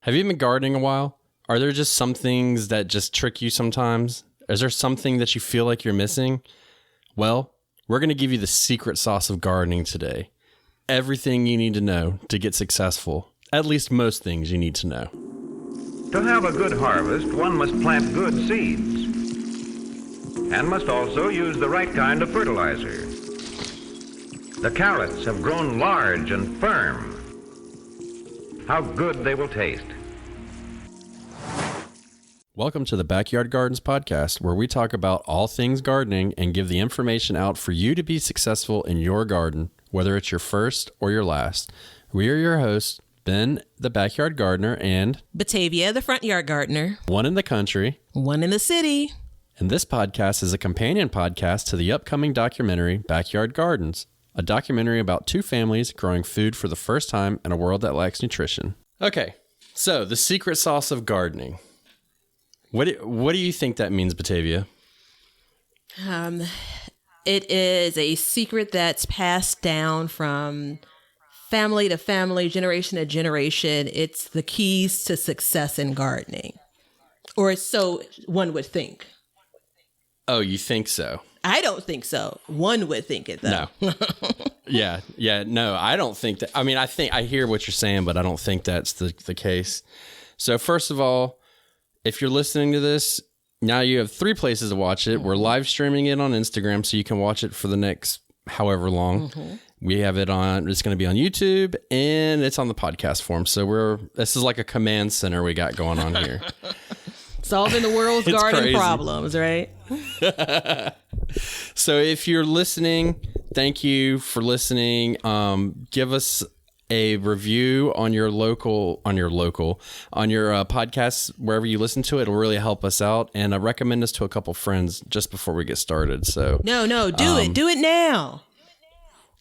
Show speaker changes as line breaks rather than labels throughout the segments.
Have you been gardening a while? Are there just some things that just trick you sometimes? Is there something that you feel like you're missing? Well, we're going to give you the secret sauce of gardening today. Everything you need to know to get successful. At least most things you need to know.
To have a good harvest, one must plant good seeds and must also use the right kind of fertilizer. The carrots have grown large and firm. How good they will taste.
Welcome to the Backyard Gardens podcast, where we talk about all things gardening and give the information out for you to be successful in your garden, whether it's your first or your last. We are your hosts, Ben, the backyard gardener, and
Batavia, the front yard gardener.
one in the country.
One in the city.
And this podcast is a companion podcast to the upcoming documentary, Backyard Gardens, a documentary about two families growing food for the first time in a world that lacks nutrition. Okay, so the secret sauce of gardening. What do you think that means, Batavia?
It is a secret that's passed down from family to family, generation to generation. It's the keys to success in gardening. Or so one would think.
Oh, you think so?
I don't think so. One would think it, though.
No. No, I don't think that. I mean, I hear what you're saying, but I don't think that's the case. So first of all, if you're listening to this, now you have 3 places to watch it. We're live streaming it on Instagram, so you can watch it for the next however long. Mm-hmm. We have it on, it's going to be on YouTube, and it's on the podcast form. So this is like a command center we got going on here.
Solving the world's garden problems, right?
So if you're listening, thank you for listening. Give us a review on your podcast, wherever you listen to it. It'll really help us out. And recommend us to a couple friends just before we get started. So
No, do it. Do it now.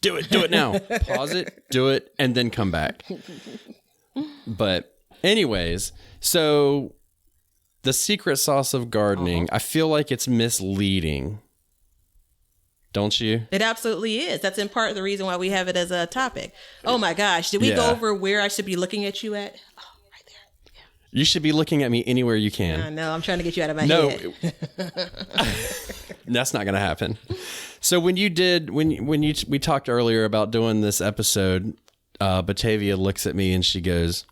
Do it now. Pause it, do it, and then come back. But anyways, so the secret sauce of gardening, I feel like it's misleading. Don't you?
It absolutely is. That's in part the reason why we have it as a topic. Oh my gosh. Did we go over where I should be looking at you at? Oh, right there. Yeah.
You should be looking at me anywhere you can.
I know. I'm trying to get you out of my head.
That's not going to happen. So when we talked earlier about doing this episode, Batavia looks at me and she goes,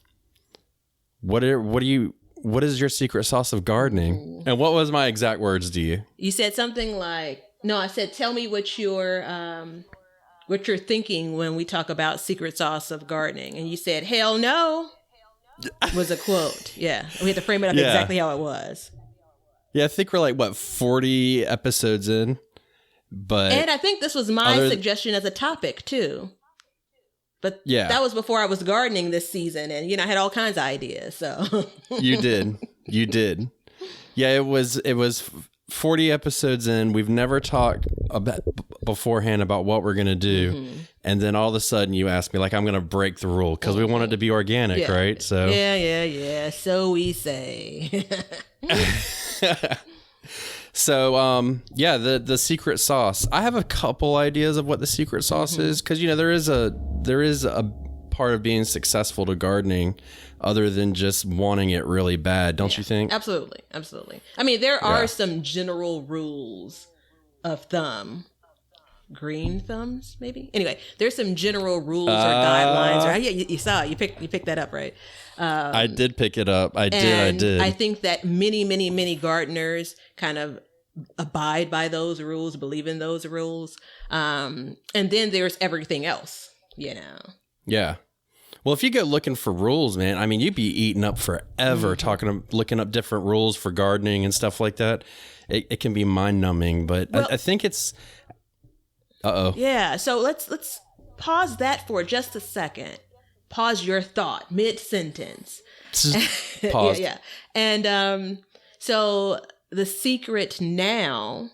what is your secret sauce of gardening? And what was my exact words to you?
You said something like, no, I said, tell me what you're thinking when we talk about secret sauce of gardening. And you said, hell no, was a quote. Yeah. We had to frame it up exactly how it was.
Yeah, I think we're like, 40 episodes in?
And I think this was my suggestion as a topic, too. But that was before I was gardening this season. And, I had all kinds of ideas. So
You did. Yeah, it was 40 episodes in. We've never talked beforehand about what we're going to do. Mm-hmm. And then all of a sudden you ask me, like, I'm going to break the rule because we want it to be organic, right? So
Yeah. So we say.
So, the secret sauce. I have a couple ideas of what the secret sauce is because, there is a part of being successful to gardening other than just wanting it really bad. Don't you think?
Absolutely. I mean, there are some general rules of thumb. Green thumbs, maybe? Anyway, there's some general rules or guidelines. You saw it. You picked that up, right?
I did pick it up. I did.
I think that many gardeners kind of abide by those rules, believe in those rules. And then there's everything else,
Yeah. Well, if you go looking for rules, man, I mean, you'd be eating up forever looking up different rules for gardening and stuff like that. It can be mind numbing, but I think it's.
Yeah. So let's pause that for just a second. Pause your thought mid-sentence.
Pause.
Yeah. And so the secret now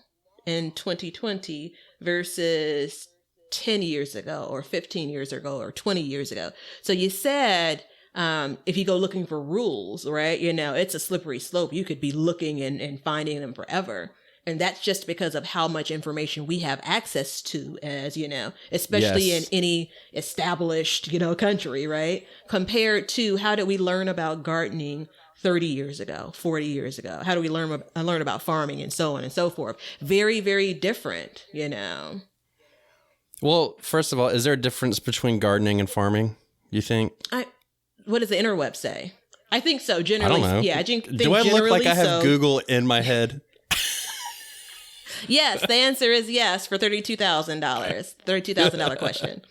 in 2020 versus 10 years ago or 15 years ago or 20 years ago. So you said, if you go looking for rules, right, it's a slippery slope. You could be looking and finding them forever. And that's just because of how much information we have access to, as you know, especially in any established, country, right? Compared to how did we learn about gardening 30 years ago, 40 years ago? How do we learn about farming and so on and so forth? Very, very different,
Well, first of all, is there a difference between gardening and farming, you think?
What does the interweb say? I think so, generally.
I don't know.
Yeah, I think
Do I look like I have
so.
Google in my head?
Yes, the answer is yes for $32,000. $32,000 question.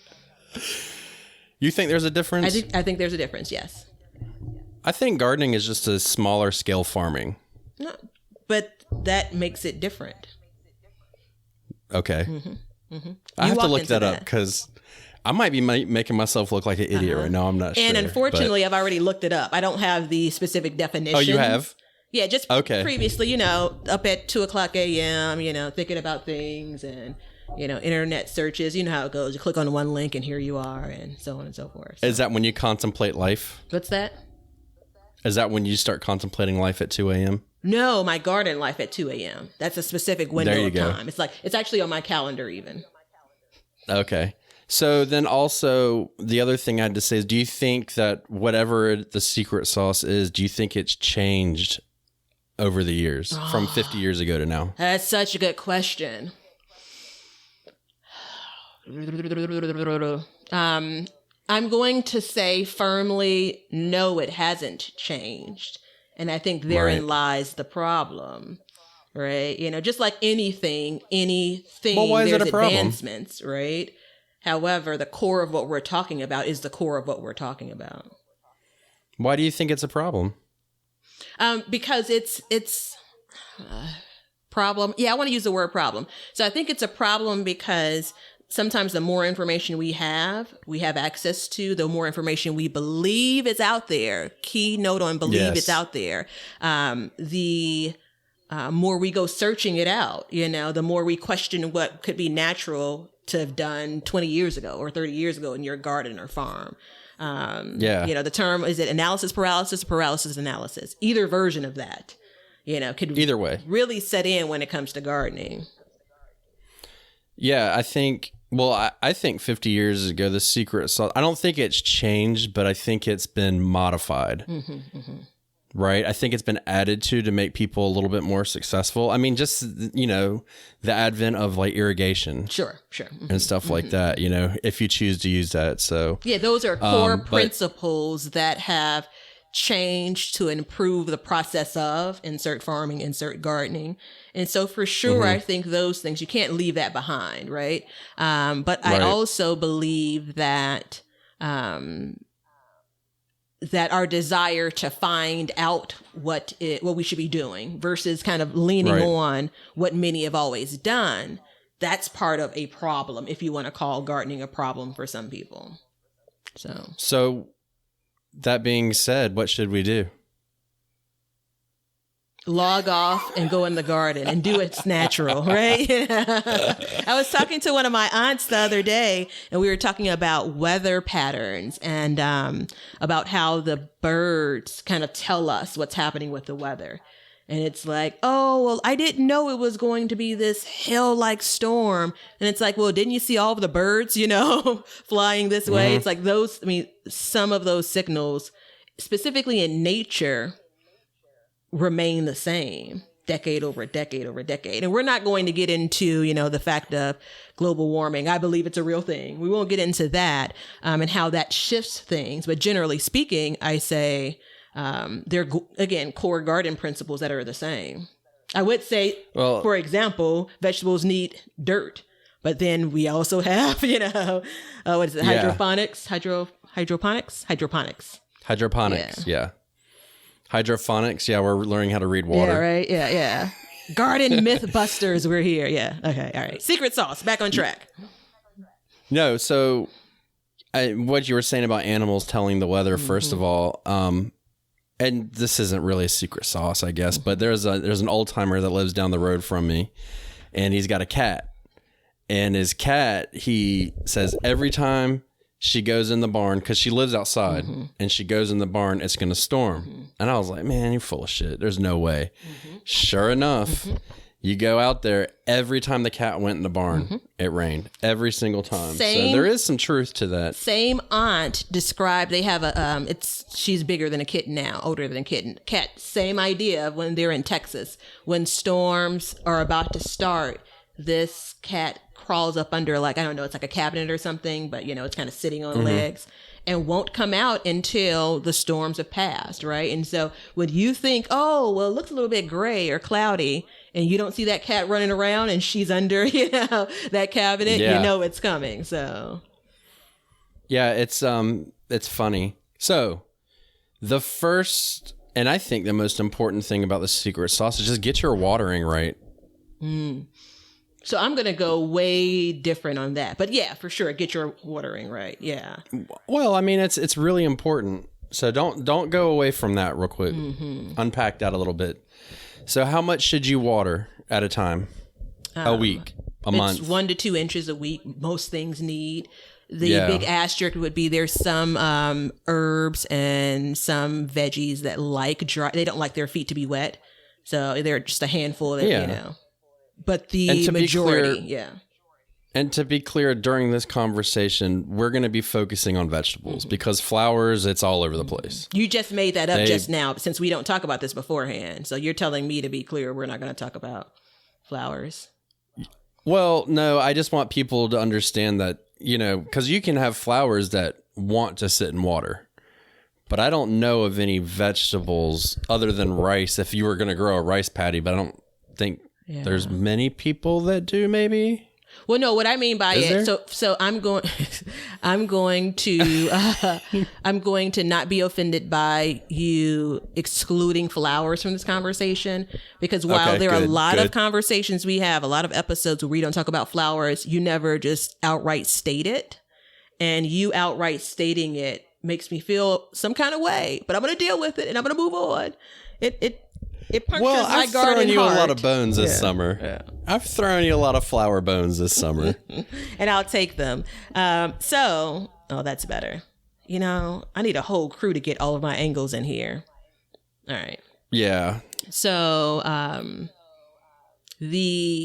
You think there's a difference?
I think there's a difference, yes.
I think gardening is just a smaller scale farming.
No, but that makes it different.
Okay. I have to look that up because I might be making myself look like an idiot right now. I'm not sure.
And unfortunately, I've already looked it up. I don't have the specific definition.
Oh, you have?
Yeah, just previously, up at 2:00 a.m., thinking about things and, internet searches. You know how it goes. You click on one link and here you are and so on and so forth. So.
Is that when you contemplate life?
What's that?
Is that when you start contemplating life at 2 a.m.?
No, my garden life at 2 a.m. That's a specific window of time. It's actually on my calendar even. Okay.
So then also the other thing I had to say is, do you think that whatever the secret sauce is, do you think it's changed over the years from 50 years ago to now?
That's such a good question. I'm going to say firmly, no, it hasn't changed. And I think therein lies the problem, right? Just like anything,
well, why is
there's
it a problem?
Advancements, right? However, the core of what we're talking about is the core of what we're talking about.
Why do you think it's a problem?
Because it's problem. Yeah, I want to use the word problem. So I think it's a problem because sometimes the more information we have access to, the more information we believe is out there. Key note on believe it's out there. The more we go searching it out, the more we question what could be natural to have done 20 years ago or 30 years ago in your garden or farm. The term, is it analysis paralysis or paralysis analysis? Either version of that, could
either way
really set in when it comes to gardening.
Yeah, I think 50 years ago, the secret sauce, I don't think it's changed, but I think it's been modified. Right? I think it's been added to make people a little bit more successful. I mean, just, the advent of like irrigation.
Sure.
And stuff like that, if you choose to use that. So,
yeah, those are core principles that have changed to improve the process of insert farming, insert gardening. And so for sure, I think those things, you can't leave that behind, right? But I also believe that that our desire to find out what we should be doing versus kind of leaning on what many have always done, that's part of a problem, if you want to call gardening a problem for some people. So that being said, what should we do? Log off and go in the garden and do it's natural, right? I was talking to one of my aunts the other day, and we were talking about weather patterns and about how the birds kind of tell us what's happening with the weather. And it's like, oh, well, I didn't know it was going to be this hail-like storm. And it's like, well, didn't you see all of the birds, flying this way? It's like some of those signals, specifically in nature, remain the same decade over decade over decade. And we're not going to get into, the fact of global warming. I believe it's a real thing. We won't get into that and how that shifts things. But generally speaking, I say they're, again, core garden principles that are the same. I would say, for example, vegetables need dirt. But then we also have, what is it? Hydroponics.
Yeah. Hydroponics. Yeah, we're learning how to read water.
Yeah, right. Yeah. Garden myth busters. We're here. Yeah. Okay. All right. Secret sauce. Back on track.
No. So, what you were saying about animals telling the weather, first of all, and this isn't really a secret sauce, I guess, but there's an old timer that lives down the road from me, and he's got a cat, and his cat, he says every time she goes in the barn, because she lives outside, and she goes in the barn, it's going to storm. And I was like, man, you're full of shit. There's no way. Sure enough, You go out there, every time the cat went in the barn, it rained every single time. So there is some truth to that.
Same aunt described, they have a, she's bigger than a kitten now, older than a kitten. Cat, same idea of when they're in Texas. When storms are about to start, this cat crawls up under like, I don't know, it's like a cabinet or something, but it's kind of sitting on legs and won't come out until the storms have passed, right? And so when you think, oh, well, it looks a little bit gray or cloudy, and you don't see that cat running around and she's under, that cabinet, you know it's coming. So
yeah, it's funny. So the first, and I think the most important thing about the secret sauce is just get your watering right.
So I'm going to go way different on that. But yeah, for sure, get your watering right. Yeah.
Well, I mean, it's really important. So don't go away from that real quick. Unpack that a little bit. So how much should you water at a time? A week? A month?
It's 1 to 2 inches a week. Most things need. The big asterisk would be there's some herbs and some veggies that like dry. They don't like their feet to be wet. So they're just a handful that, But the majority,
And to be clear, during this conversation, we're going to be focusing on vegetables because flowers, it's all over the place.
You just made that up just now since we don't talk about this beforehand. So you're telling me to be clear, we're not going to talk about flowers.
Well, no, I just want people to understand that, because you can have flowers that want to sit in water. But I don't know of any vegetables other than rice if you were going to grow a rice paddy, but I don't think there's many people that do, maybe.
Well, no, what I mean by so I'm going to not be offended by you excluding flowers from this conversation, because while there are a lot of conversations we have, a lot of episodes where we don't talk about flowers, you never just outright state it, and you outright stating it makes me feel some kind of way, but I'm going to deal with it and I'm going to move on. It punctures my garden heart.
I've thrown you a lot of bones this summer. Yeah. I've thrown you a lot of flower bones this summer.
And I'll take them. Oh, that's better. I need a whole crew to get all of my angles in here. All right.
Yeah.
So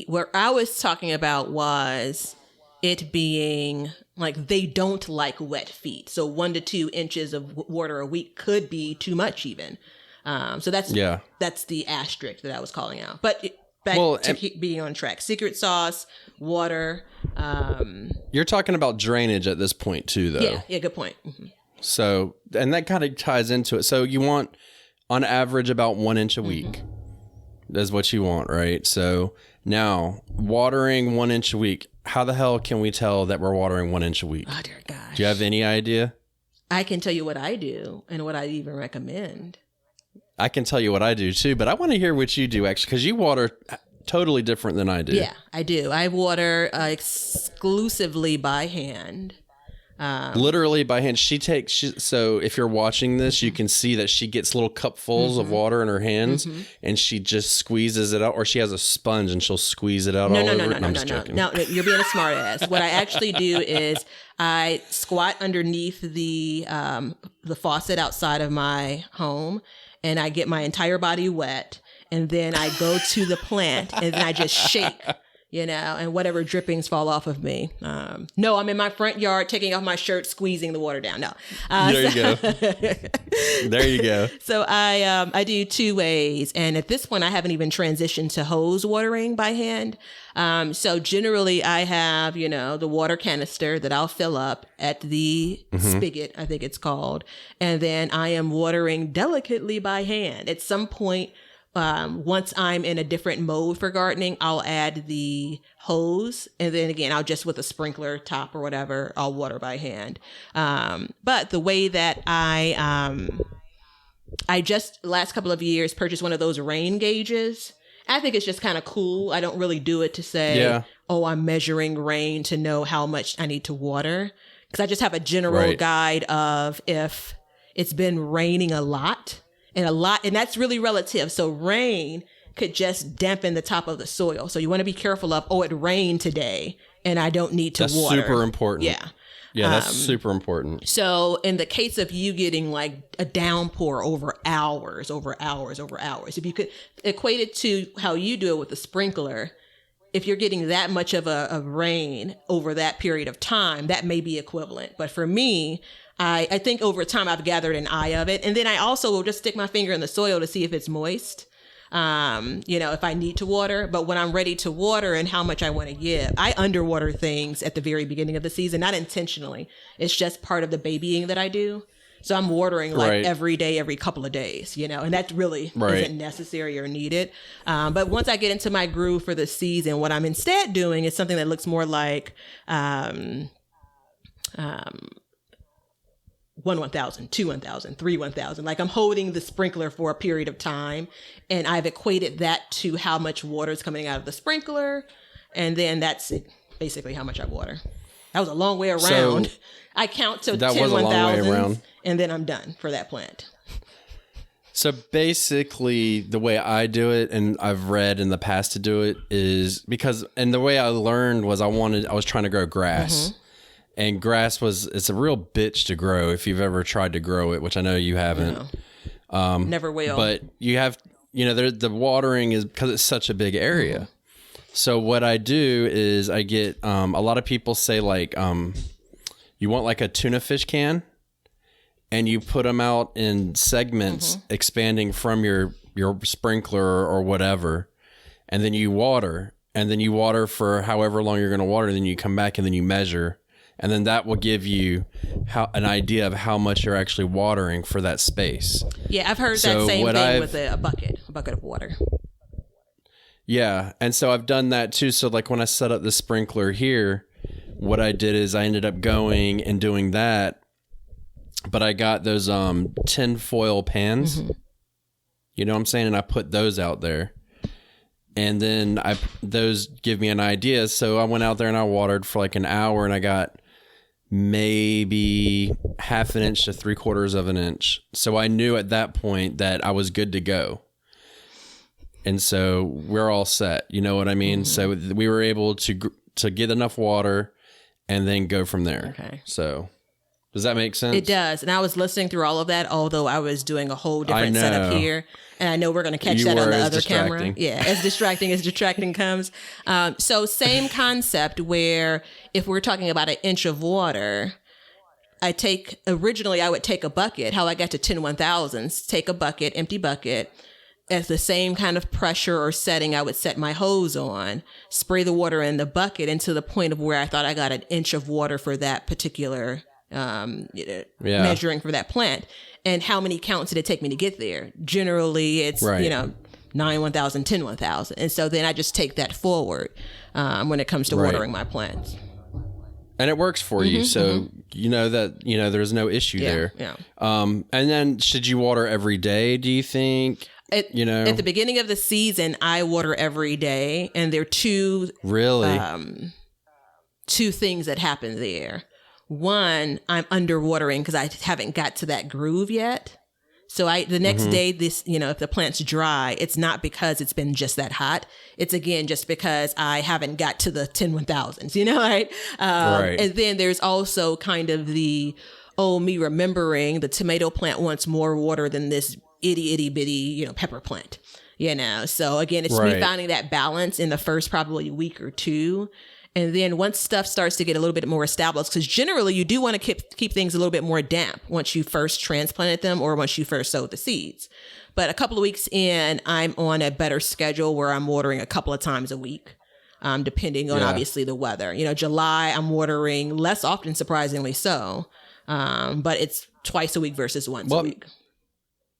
what I was talking about was it being like they don't like wet feet. So 1 to 2 inches of water a week could be too much even. So that's the asterisk that I was calling out. But back to being on track. Secret sauce, water.
You're talking about drainage at this point too, though.
Yeah, good point. Mm-hmm.
So, and that kind of ties into it. So you want, on average, about 1 inch a week. Is what you want, right? So now, watering 1 inch a week. How the hell can we tell that we're watering 1 inch a week?
Oh, dear gosh.
Do you have any idea?
I can tell you what I do and what I even recommend.
I can tell you what I do too, but I want to hear what you do actually, because you water totally different than I do.
Yeah, I do. I water exclusively by hand.
Literally by hand. So if you're watching this, you can see that she gets little cupfuls of water in her hands and she just squeezes it out, or she has a sponge and she'll squeeze it out. No,
you're being a smart ass. What I actually do is I squat underneath the faucet outside of my home, and I get my entire body wet, and then I go to the plant and then I just shake, and whatever drippings fall off of me. No, I'm in my front yard taking off my shirt, squeezing the water down. No.
There you go. There you go.
So I do 2 ways. And at this point, I haven't even transitioned to hose watering by hand. So generally I have, the water canister that I'll fill up at the spigot, I think it's called. And then I am watering delicately by hand. At some point, once I'm in a different mode for gardening, I'll add the hose. And then again, I'll just with a sprinkler top or whatever, I'll water by hand. But the way that I just last couple of years purchased one of those rain gauges. I think it's just kind of cool. I don't really do it to say, I'm measuring rain to know how much I need to water. Because I just have a general guide of if it's been raining a lot, and that's really relative. So rain could just dampen the top of the soil. So you want to be careful of, it rained today and I don't need to water.
That's super important.
Yeah.
Yeah, that's super important.
So in the case of you getting like a downpour over hours, if you could equate it to how you do it with the sprinkler, if you're getting that much of a rain over that period of time, that may be equivalent. But for me, I think over time I've gathered an eye of it. And then I also will just stick my finger in the soil to see if it's moist. If I need to water, but when I'm ready to water and how much I want to give, I underwater things at the very beginning of the season, not intentionally. It's just part of the babying that I do. So I'm watering like every day, every couple of days, and that really isn't necessary or needed. But once I get into my groove for the season, what I'm instead doing is something that looks more like, 1,000, 2 1,000, 3 1,000. Like I'm holding the sprinkler for a period of time, and I've equated that to how much water is coming out of the sprinkler, and then that's basically how much I water. That was a long way around. So I count to 10 1,000, and then I'm done for that plant.
So basically, the way I do it, and I've read in the past to do it, is because, and the way I learned was I was trying to grow grass. And grass it's a real bitch to grow if you've ever tried to grow it, which I know you haven't.
Never will.
But you have, the watering is because it's such a big area. So what I do is I get, a lot of people say like, you want like a tuna fish can, and you put them out in segments expanding from your sprinkler or whatever. And then you water, for however long you're going to water. And then you come back and then you measure. And then that will give you an idea of how much you're actually watering for that space.
Yeah, I've heard that same thing with a bucket of water.
Yeah, and so I've done that too. So like when I set up the sprinkler here, what I did is I ended up going and doing that, but I got those tin foil pans. You know what I'm saying? And I put those out there. And then those give me an idea. So I went out there and I watered for like an hour, and I got maybe 1/2 inch to 3/4 of an inch. So I knew at that point that I was good to go. And so we're all set. You know what I mean? So we were able to get enough water and then go from there. Okay. So does that make sense?
It does. And I was listening through all of that, although I was doing a whole different setup here. And I know we're going to catch that on the other camera. Yeah, as distracting comes. So same concept where if we're talking about 1 inch of water, originally I would take a bucket, how I got to 10 1,000s, take a bucket, empty bucket, at the same kind of pressure or setting I would set my hose on, spray the water in the bucket, and to the point of where I thought I got 1 inch of water for that particular measuring for that plant. And how many counts did it take me to get there? Generally, it's, 9 1,000, 10 1,000. And so then I just take that forward when it comes to watering my plants.
And it works for you. So you know that, there's no issue there. Yeah. And then should you water every day, do you think? At the beginning of the season, I water every day. And there are two
things that happen there. One, I'm underwatering because I haven't got to that groove yet. So the next day, if the plant's dry, it's not because it's been just that hot. It's again, just because I haven't got to the 10 1,000s, right? And then there's also kind of me remembering the tomato plant wants more water than this itty bitty, pepper plant, So again, it's me finding that balance in the first probably week or two. And then once stuff starts to get a little bit more established, because generally you do want to keep things a little bit more damp once you first transplanted them or once you first sowed the seeds. But a couple of weeks in, I'm on a better schedule where I'm watering a couple of times a week, depending on obviously the weather. July, I'm watering less often, surprisingly so, but it's twice a week versus once a week.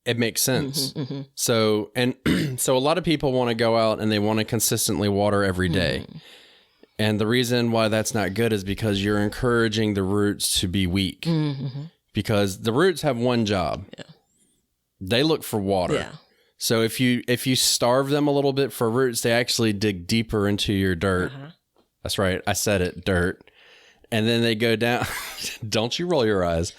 It makes sense. So, so a lot of people want to go out and they want to consistently water every day. And the reason why that's not good is because you're encouraging the roots to be weak. Because the roots have one job. They look for water. So if you starve them a little bit for roots, they actually dig deeper into your dirt. That's right. I said it, dirt. And then they go down. Don't you roll your eyes.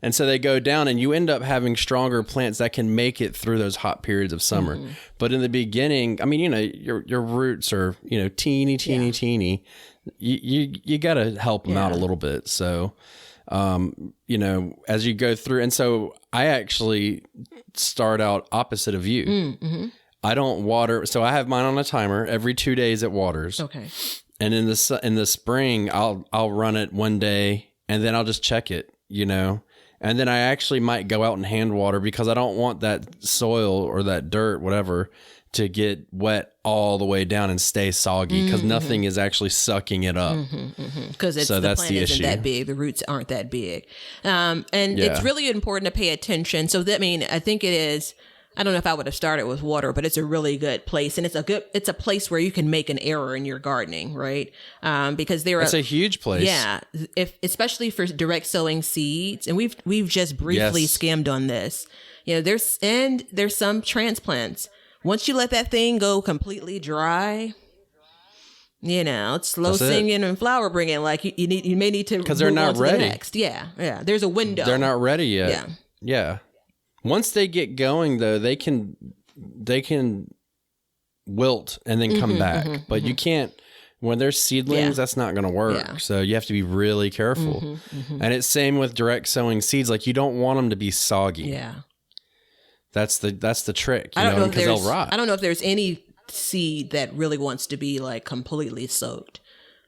And so they go down, and you end up having stronger plants that can make it through those hot periods of summer. But in the beginning, I mean, your roots are, teeny. You got to help them out a little bit. So you know, as you go through. And so I actually start out opposite of you.
Mm-hmm.
I don't water. So I have mine on a timer. Every 2 days it waters.
Okay.
And in the spring, I'll run it one day and then I'll just check it, you know. And then I actually might go out and hand water because I don't want that soil or that dirt, whatever, to get wet all the way down and stay soggy because nothing is actually sucking it up.
Because the plant isn't that big. The roots aren't that big. And it's really important to pay attention. So that I think it is, I don't know if I would have started with water, but it's a really good place. And it's a place where you can make an error in your gardening, right? Because it's
a huge place.
Yeah. Especially for direct sowing seeds. And we've just briefly skimmed on this. You know, there's some transplants. Once you let that thing go completely dry, you know, it's slow singing and flower bringing. Like you may need to
because they're not ready.
The next. Yeah. There's a window.
They're not ready yet. Yeah. Once they get going, though, they can wilt and then come back. But you can't. When they're seedlings, that's not going to work. Yeah. So you have to be really careful. And it's same with direct sowing seeds. Like you don't want them to be soggy. Yeah. That's the trick, you know, because they'll rot.
I don't know if there's any seed that really wants to be like completely soaked.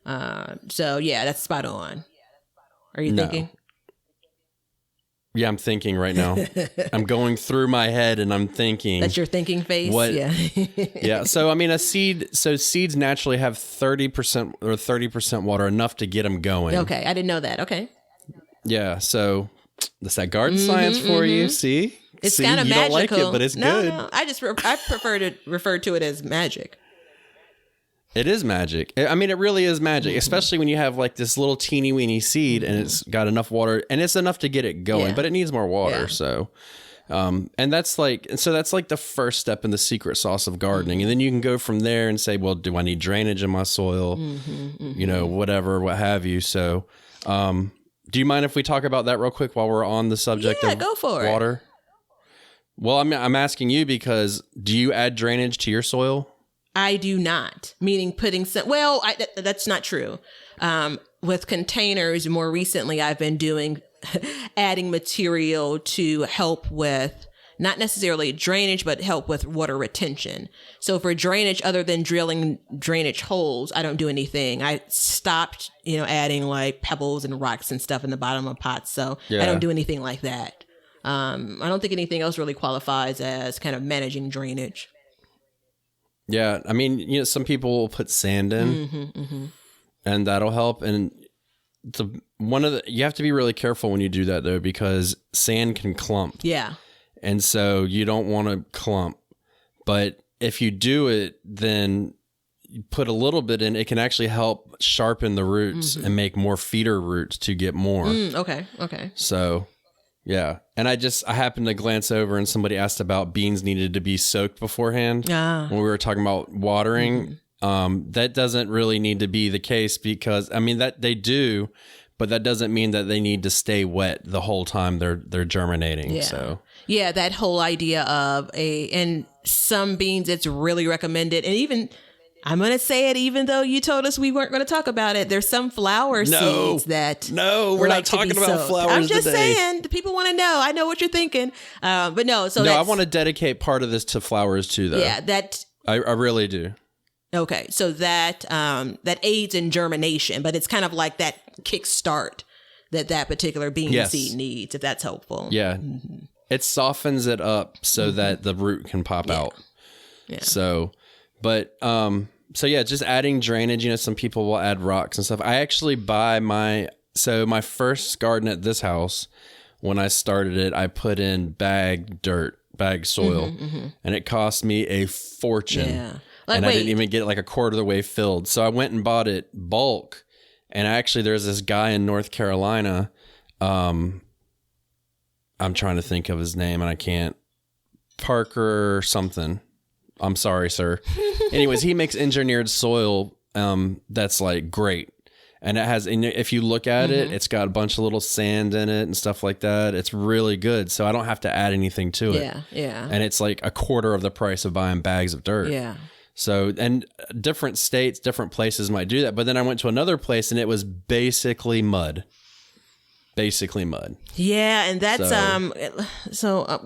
So yeah, that's spot on. Are you thinking?
Yeah, I'm thinking right now. I'm going through my head and I'm thinking.
That's your thinking face? Yeah.
Yeah. So, I mean, seeds naturally have 30% or 30% water, enough to get them going.
Okay. I didn't know that. Okay.
Yeah. So that's that garden science for you. See?
It's kind of magical.
You don't like it, but it's good.
No, I prefer to refer to it as magic.
It is magic. I mean, it really is magic, especially when you have like this little teeny weeny seed and it's got enough water and it's enough to get it going, but it needs more water. Yeah. So, and that's like the first step in the secret sauce of gardening. And then you can go from there and say, well, do I need drainage in my soil? You know, whatever, what have you. So, do you mind if we talk about that real quick while we're on the subject of
go for
water? Well, I'm asking you because do you add drainage to your soil?
I do not, meaning putting some, well, that's not true. With containers, more recently, I've been adding material to help with not necessarily drainage, but help with water retention. So for drainage, other than drilling drainage holes, I don't do anything. I stopped, adding like pebbles and rocks and stuff in the bottom of pots. So I don't do anything like that. I don't think anything else really qualifies as kind of managing drainage.
Yeah, I mean, some people will put sand in, and that'll help. And you have to be really careful when you do that, though, because sand can clump. Yeah, and so you don't want to clump. But if you do it, then you put a little bit in. It can actually help sharpen the roots and make more feeder roots to get more.
Okay.
So. Yeah. And I happened to glance over and somebody asked about beans needed to be soaked beforehand when we were talking about watering. That doesn't really need to be the case because, I mean, that they do, but that doesn't mean that they need to stay wet the whole time they're germinating.
Yeah.
So
yeah, that whole idea of in some beans, it's really recommended. And even, I'm going to say it, even though you told us we weren't going to talk about it. There's some flower seeds that
we're not talking about flowers.
I'm just
today.
saying, the people want to know. I know what you're thinking, but no. So
I want to dedicate part of this to flowers too, though.
Yeah,
I really do.
Okay, so that aids in germination, but it's kind of like that kickstart that particular bean seed needs, if that's helpful.
Yeah, it softens it up so that the root can pop out. Yeah. So, but So yeah, just adding drainage,
Mm-hmm.
some people will add rocks and stuff. I actually buy my first garden at this house, when I started it, I put in bag soil, and it cost me a fortune. Yeah. I didn't even get it like a quarter of the way filled. So I went and bought it bulk. And actually there's this guy in North Carolina. I'm trying to think of his name and I can't. Parker something. I'm sorry, sir. Anyways, he makes engineered soil that's like great. And it has, if you look at it, it's got a bunch of little sand in it and stuff like that. It's really good. So I don't have to add anything to it.
Yeah, yeah.
And it's like a quarter of the price of buying bags of dirt.
Yeah.
So, and different states, different places might do that. But then I went to another place and it was basically mud. basically mud.
Yeah, and that's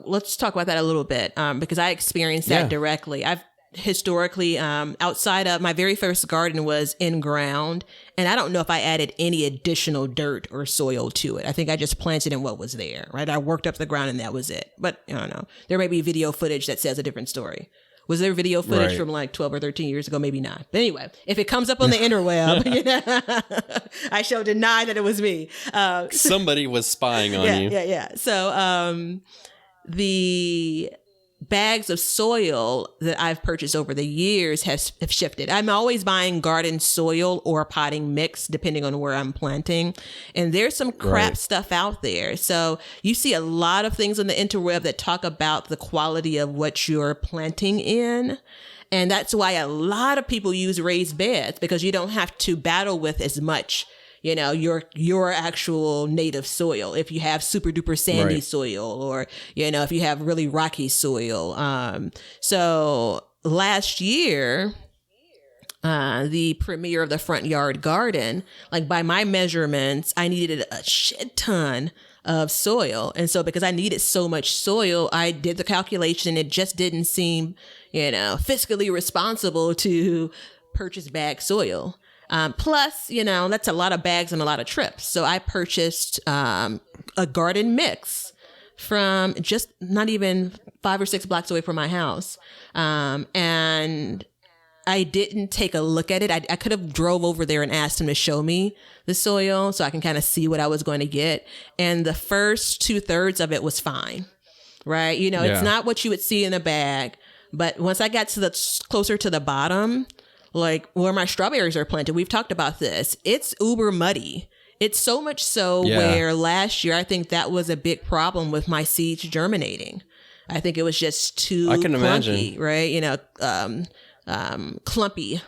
let's talk about that a little bit because I experienced that directly. I've historically outside of my very first garden was in ground, and I don't know if I added any additional dirt or soil to it. I think I just planted in what was there, right? I worked up the ground and that was it. But I don't know. There may be video footage that says a different story. Was there video footage from like 12 or 13 years ago? Maybe not. But anyway, if it comes up on the interweb, I shall deny that it was me.
Somebody was spying on you.
Yeah. So the bags of soil that I've purchased over the years have shifted. I'm always buying garden soil or potting mix, depending on where I'm planting. And there's some crap stuff out there. So you see a lot of things on the interweb that talk about the quality of what you're planting in. And that's why a lot of people use raised beds, because you don't have to battle with as much your actual native soil. If you have super duper sandy soil, or, if you have really rocky soil. So last year, the premiere of the front yard garden, like by my measurements, I needed a shit ton of soil. And so because I needed so much soil, I did the calculation. It just didn't seem, fiscally responsible to purchase bag soil. Plus, that's a lot of bags and a lot of trips. So I purchased a garden mix from just not even 5 or 6 blocks away from my house. And I didn't take a look at it. I could have drove over there and asked him to show me the soil so I can kind of see what I was going to get. And the first 2/3 of it was fine, right? It's not what you would see in a bag. But once I got to closer to the bottom, like where my strawberries are planted, we've talked about this. It's uber muddy. It's so much so where last year, I think that was a big problem with my seeds germinating. I think it was just too clunky, imagine. Right? Clumpy.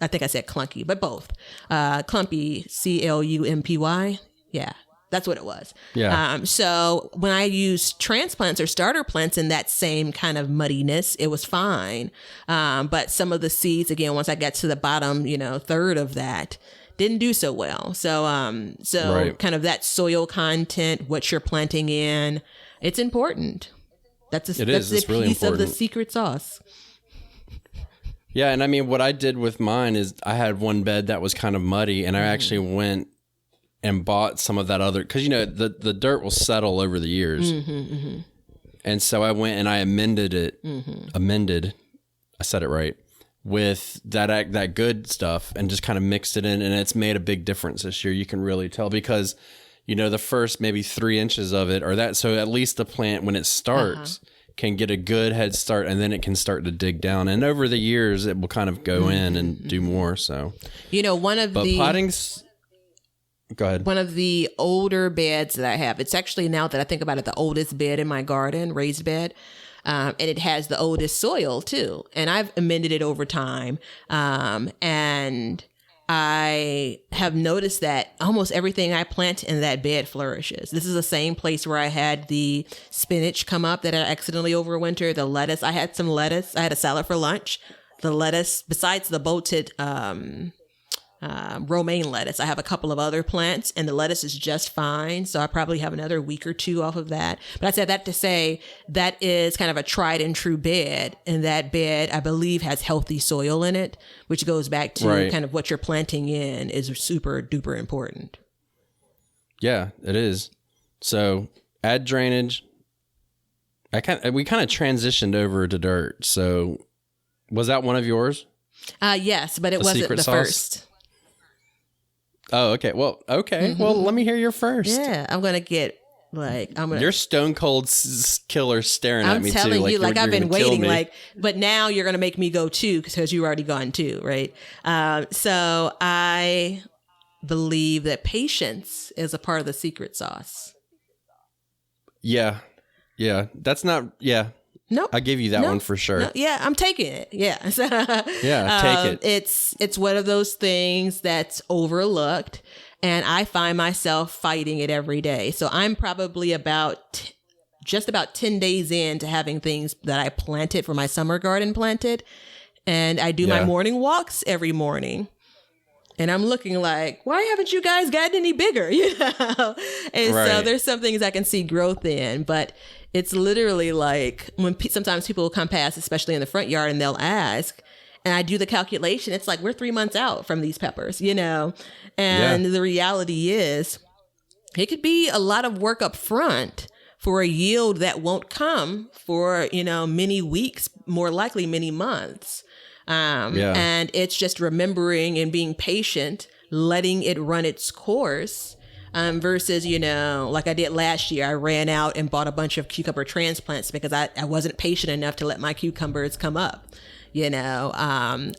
I think I said clunky, but both. Clumpy, CLUMPY. Yeah. That's what it was. Yeah. So when I used transplants or starter plants in that same kind of muddiness, it was fine. But some of the seeds, again, once I got to the bottom, third of that, didn't do so well. So kind of that soil content, what you're planting in, it's important. That's a really piece of the secret sauce.
Yeah. And I mean, what I did with mine is I had one bed that was kind of muddy, and I actually went and bought some of that other, because the dirt will settle over the years. And so I went and I amended it, I said it right, with that good stuff, and just kind of mixed it in, and it's made a big difference this year. You can really tell, because the first maybe 3 inches of it, or that, so at least the plant when it starts can get a good head start, and then it can start to dig down, and over the years it will kind of go in and do more. So potting's, go ahead. One
of the older beds that I have, it's actually, now that I think about it, the oldest bed in my garden, raised bed. And it has the oldest soil too. And I've amended it over time. And I have noticed that almost everything I plant in that bed flourishes. This is the same place where I had the spinach come up that I accidentally overwintered, the lettuce. I had some lettuce. I had a salad for lunch. The lettuce, besides the bolted romaine lettuce, I have a couple of other plants, and the lettuce is just fine. So I probably have another week or 2 off of that. But I said that to say that is kind of a tried and true bed. And that bed, I believe, has healthy soil in it, which goes back to kind of what you're planting in is super duper important.
Yeah, it is. So add drainage. We kind of transitioned over to dirt. So was that one of yours?
Yes, but it wasn't the first.
Oh, okay. Well, okay. Well, let me hear your first.
Yeah, I'm gonna get
You're stone cold killer staring at me too.
I'm telling you, I've been waiting. But now you're gonna make me go too, because you've already gone too, right? So I believe that patience is a part of the secret sauce. Yeah. That's not. Yeah. No,
I give you that one for sure.
No, yeah, I'm taking it. Yeah.
Take it.
It's one of those things that's overlooked, and I find myself fighting it every day. So I'm probably just about 10 days into having things that I planted for my summer garden planted, and I do my morning walks every morning. And I'm looking like, why haven't you guys gotten any bigger? You know? And so there's some things I can see growth in, but it's literally like when sometimes people will come past, especially in the front yard, and they'll ask, and I do the calculation. It's like, we're 3 months out from these peppers, you know? And the reality is it could be a lot of work up front for a yield that won't come for, you know, many weeks, more likely many months. And it's just remembering and being patient, letting it run its course, versus, you know, like I did last year, I ran out and bought a bunch of cucumber transplants because I wasn't patient enough to let my cucumbers come up, you know.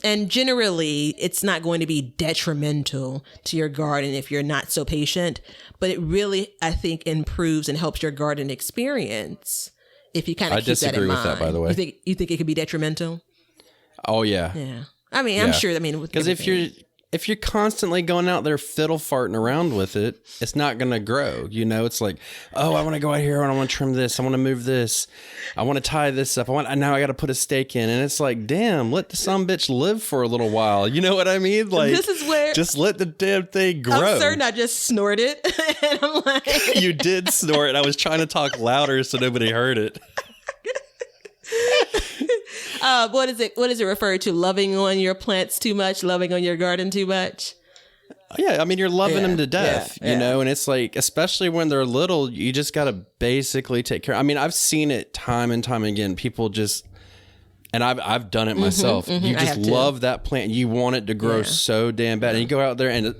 And generally, it's not going to be detrimental to your garden if you're not so patient, but it really, I think, improves and helps your garden experience if you kind of keep that in mind. I disagree with that, by the way. You think it could be detrimental?
Oh, yeah.
Yeah. I mean, I'm sure,
because if you're constantly going out there fiddle farting around with it, it's not going to grow. You know, it's like, oh, I want to go out here and I want to trim this. I want to move this. I want to tie this up. Now I got to put a stake in. And it's like, damn, let the sumbitch live for a little while. You know what I mean? Like, this is where just let the damn thing grow.
I'm certain I just snorted. And I'm like,
you did snort. I was trying to talk louder so nobody heard it.
What is it referred to? Loving on your plants too much, loving on your garden too much?
Yeah, I mean, you're loving them to death, you know, and it's like, especially when they're little, you just got to basically take care. I mean, I've seen it time and time again. People just, and I've done it myself. You just love that plant. You want it to grow so damn bad. And you go out there and,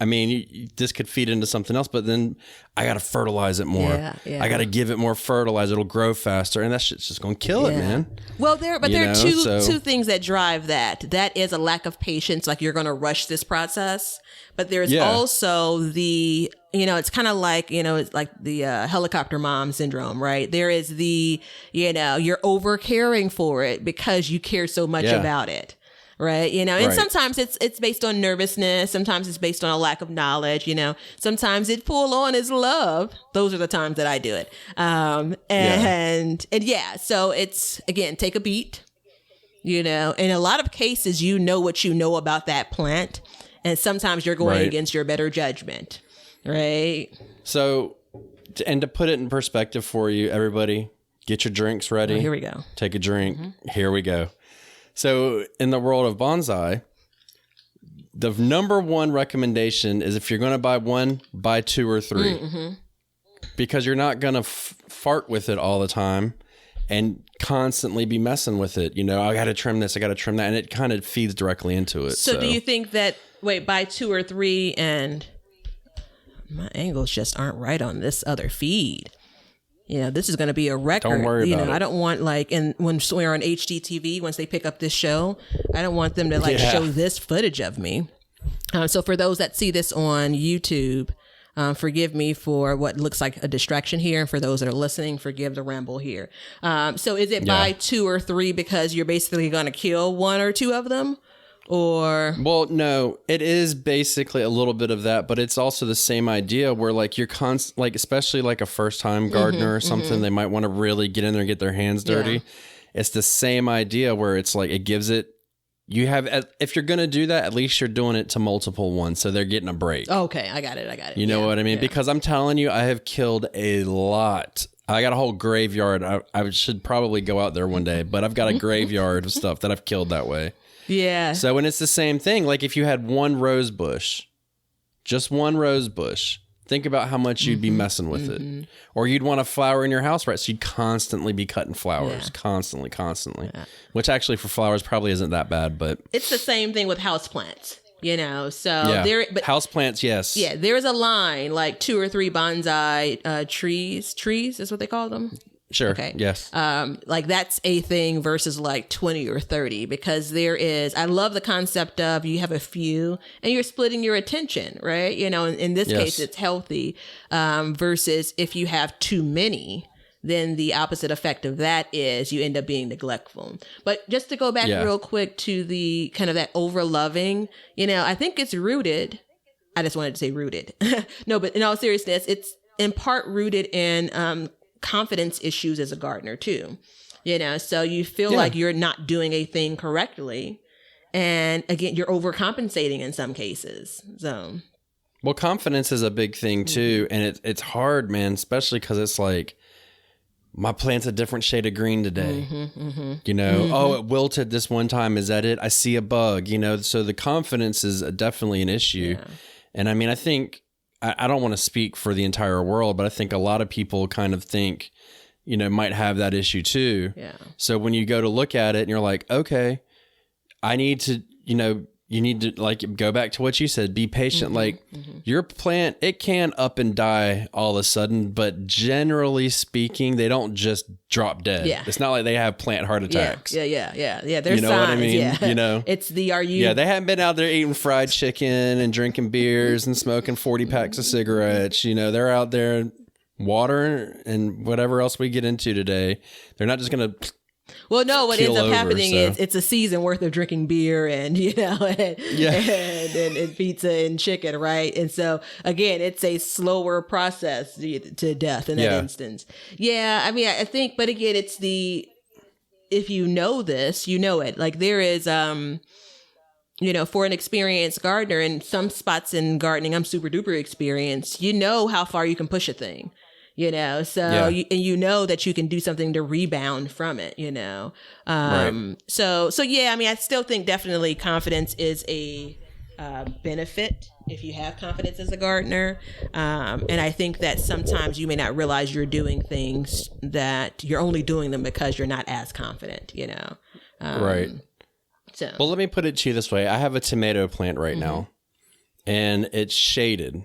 I mean, this could feed into something else, but then I got to fertilize it more. I got to give it more fertilizer. It'll grow faster. And that shit's just going to kill it, man.
Well, there are two things that drive that. That is a lack of patience. Like, you're going to rush this process. But there's also the, you know, it's kind of like, you know, it's like the helicopter mom syndrome, right? There is the, you know, you're over caring for it because you care so much about it. Right. You know, and sometimes it's based on nervousness. Sometimes it's based on a lack of knowledge. You know, sometimes it full on is love. Those are the times that I do it. So it's, again, take a beat, you know, in a lot of cases, you know what you know about that plant. And sometimes you're going against your better judgment. Right.
So, and to put it in perspective for you, everybody, get your drinks ready.
Oh, here we go.
Take a drink. Here we go. So in the world of bonsai, the number one recommendation is if you're going to buy one, buy 2 or 3, because you're not going to fart with it all the time and constantly be messing with it. You know, I got to trim this, I got to trim that. And it kind of feeds directly into it.
So do you think that, buy 2 or 3 and my angles just aren't right on this other feed? You know, this is going to be a record.
Don't worry about it.
I don't want, like, and when we're on HGTV, once they pick up this show, I don't want them to show this footage of me. So for those that see this on YouTube, forgive me for what looks like a distraction here. And for those that are listening, forgive the ramble here. So is it buy 2 or 3 because you're basically going to kill 1 or 2 of them? Or
well, no, it is basically a little bit of that, but it's also the same idea where, like, you're especially like a first time gardener or something, they might want to really get in there and get their hands dirty. It's the same idea where it's like, it gives it, if you're going to do that, at least you're doing it to multiple ones. So they're getting a break.
Okay. I got it.
You know what I mean? Because I'm telling you, I have killed a lot. I got a whole graveyard. I should probably go out there one day, but I've got a graveyard of stuff that I've killed that way.
Yeah.
So when it's the same thing, like if you had one rose bush, just one rose bush, think about how much you'd be messing with it. Or you'd want a flower in your house, right? So you'd constantly be cutting flowers, constantly. Which actually for flowers probably isn't that bad, but
it's the same thing with houseplants. You know, so but
houseplants, yes.
Yeah, there's a line like 2 or 3 bonsai trees is what they call them.
Sure. Okay. Yes.
Like that's a thing versus like 20 or 30, because I love the concept of you have a few and you're splitting your attention, right? You know, in this case, it's healthy, versus if you have too many, then the opposite effect of that is you end up being neglectful. But just to go back real quick to the kind of that over loving, you know, I think it's rooted. I just wanted to say rooted. No, but in all seriousness, it's in part rooted in, confidence issues as a gardener too, you know, so you feel like you're not doing a thing correctly, And again, you're overcompensating in some cases. So,
well, confidence is a big thing too. And it's hard, man, especially because it's like, my plant's a different shade of green today. You know, oh, it wilted this one time. Is that it? I see a bug, you know? So the confidence is definitely an issue. Yeah. And I mean, I think, I don't want to speak for the entire world, but I think a lot of people kind of think, you know, might have that issue too.
Yeah.
So when you go to look at it and you're like, okay, I need to, you know, you need to like go back to what you said, be patient. Like your plant, it can up and die all of a sudden, but generally speaking, they don't just drop dead.
Yeah.
It's not like they have plant heart attacks.
Yeah. There's
you know
signs.
What I mean?
Yeah.
You know,
it's the,
Yeah, they haven't been out there eating fried chicken and drinking beers and smoking 40 packs of cigarettes. You know, they're out there water and whatever else we get into today. They're not just going to
Well, no, what ends up happening
so.
is it's a season worth of drinking beer and, you know, and pizza and chicken, right? And so, again, it's a slower process to death in that instance. Yeah, I mean, I think, but again, it's if you know this, you know it. Like there is, you know, for an experienced gardener, in some spots in gardening, I'm super duper experienced, you know how far you can push a thing. You know, so you know that you can do something to rebound from it, you know.
Right.
So yeah, I mean, I still think definitely confidence is a benefit if you have confidence as a gardener. And I think that sometimes you may not realize you're doing things that you're only doing them because you're not as confident, you know.
Right.
So.
Well, let me put it to you this way. I have a tomato plant right now and it's shaded.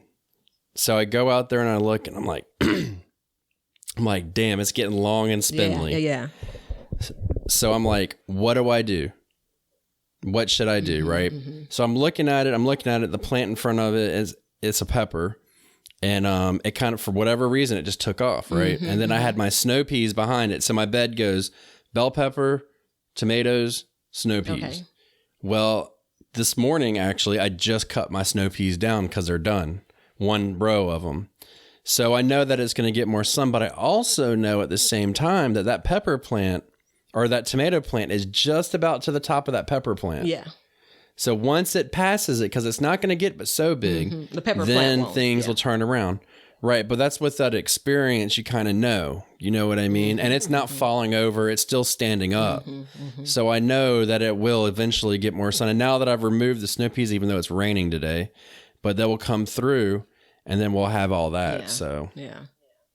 So I go out there and I look and I'm like, I'm like, damn, it's getting long and spindly.
Yeah.
So I'm like, what do I do? What should I do? Right. So I'm looking at it. The plant in front of it it's a pepper. And it kind of, for whatever reason, it just took off. Right. And then I had my snow peas behind it. So my bed goes bell pepper, tomatoes, snow peas. Okay. Well, this morning, actually, I just cut my snow peas down because they're done. One row of them. So I know that it's going to get more sun, but I also know at the same time that pepper plant or that tomato plant is just about to the top of that pepper plant.
Yeah.
So once it passes it, because it's not going to get but so big,
the pepper
then
plant
things will turn around. Right. But that's with that experience, you kind of know, you know what I mean? And it's not falling over. It's still standing up. So I know that it will eventually get more sun. And now that I've removed the snow peas, even though it's raining today, but that will come through and then we'll have all that.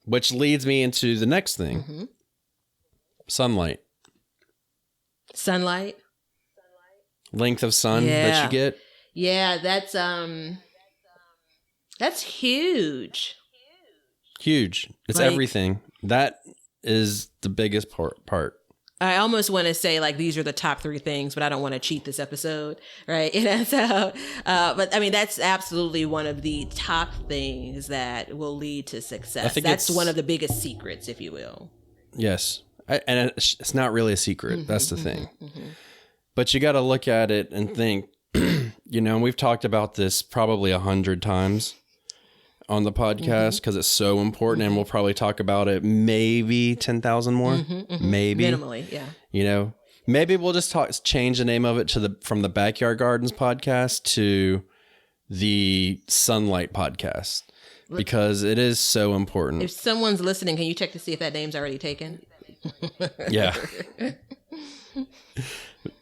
Which leads me into the next thing. Sunlight. Length of sun that you get.
Yeah, that's huge.
Huge. It's like, everything. That is the biggest part.
I almost want to say like these are the top 3 things, but I don't want to cheat this episode, right? You know, so, but I mean that's absolutely one of the top things that will lead to success. I think that's one of the biggest secrets, if you will.
Yes, and it's not really a secret. That's the thing. But you got to look at it and think. You know, and we've talked about this probably 100 times on the podcast because it's so important, and we'll probably talk about it maybe 10,000 more, maybe
minimally, yeah.
You know, maybe we'll just change the name of it to from the Backyard Gardens podcast to the Sunlight podcast because it is so important.
If someone's listening, can you check to see if that name's already taken?
Yeah,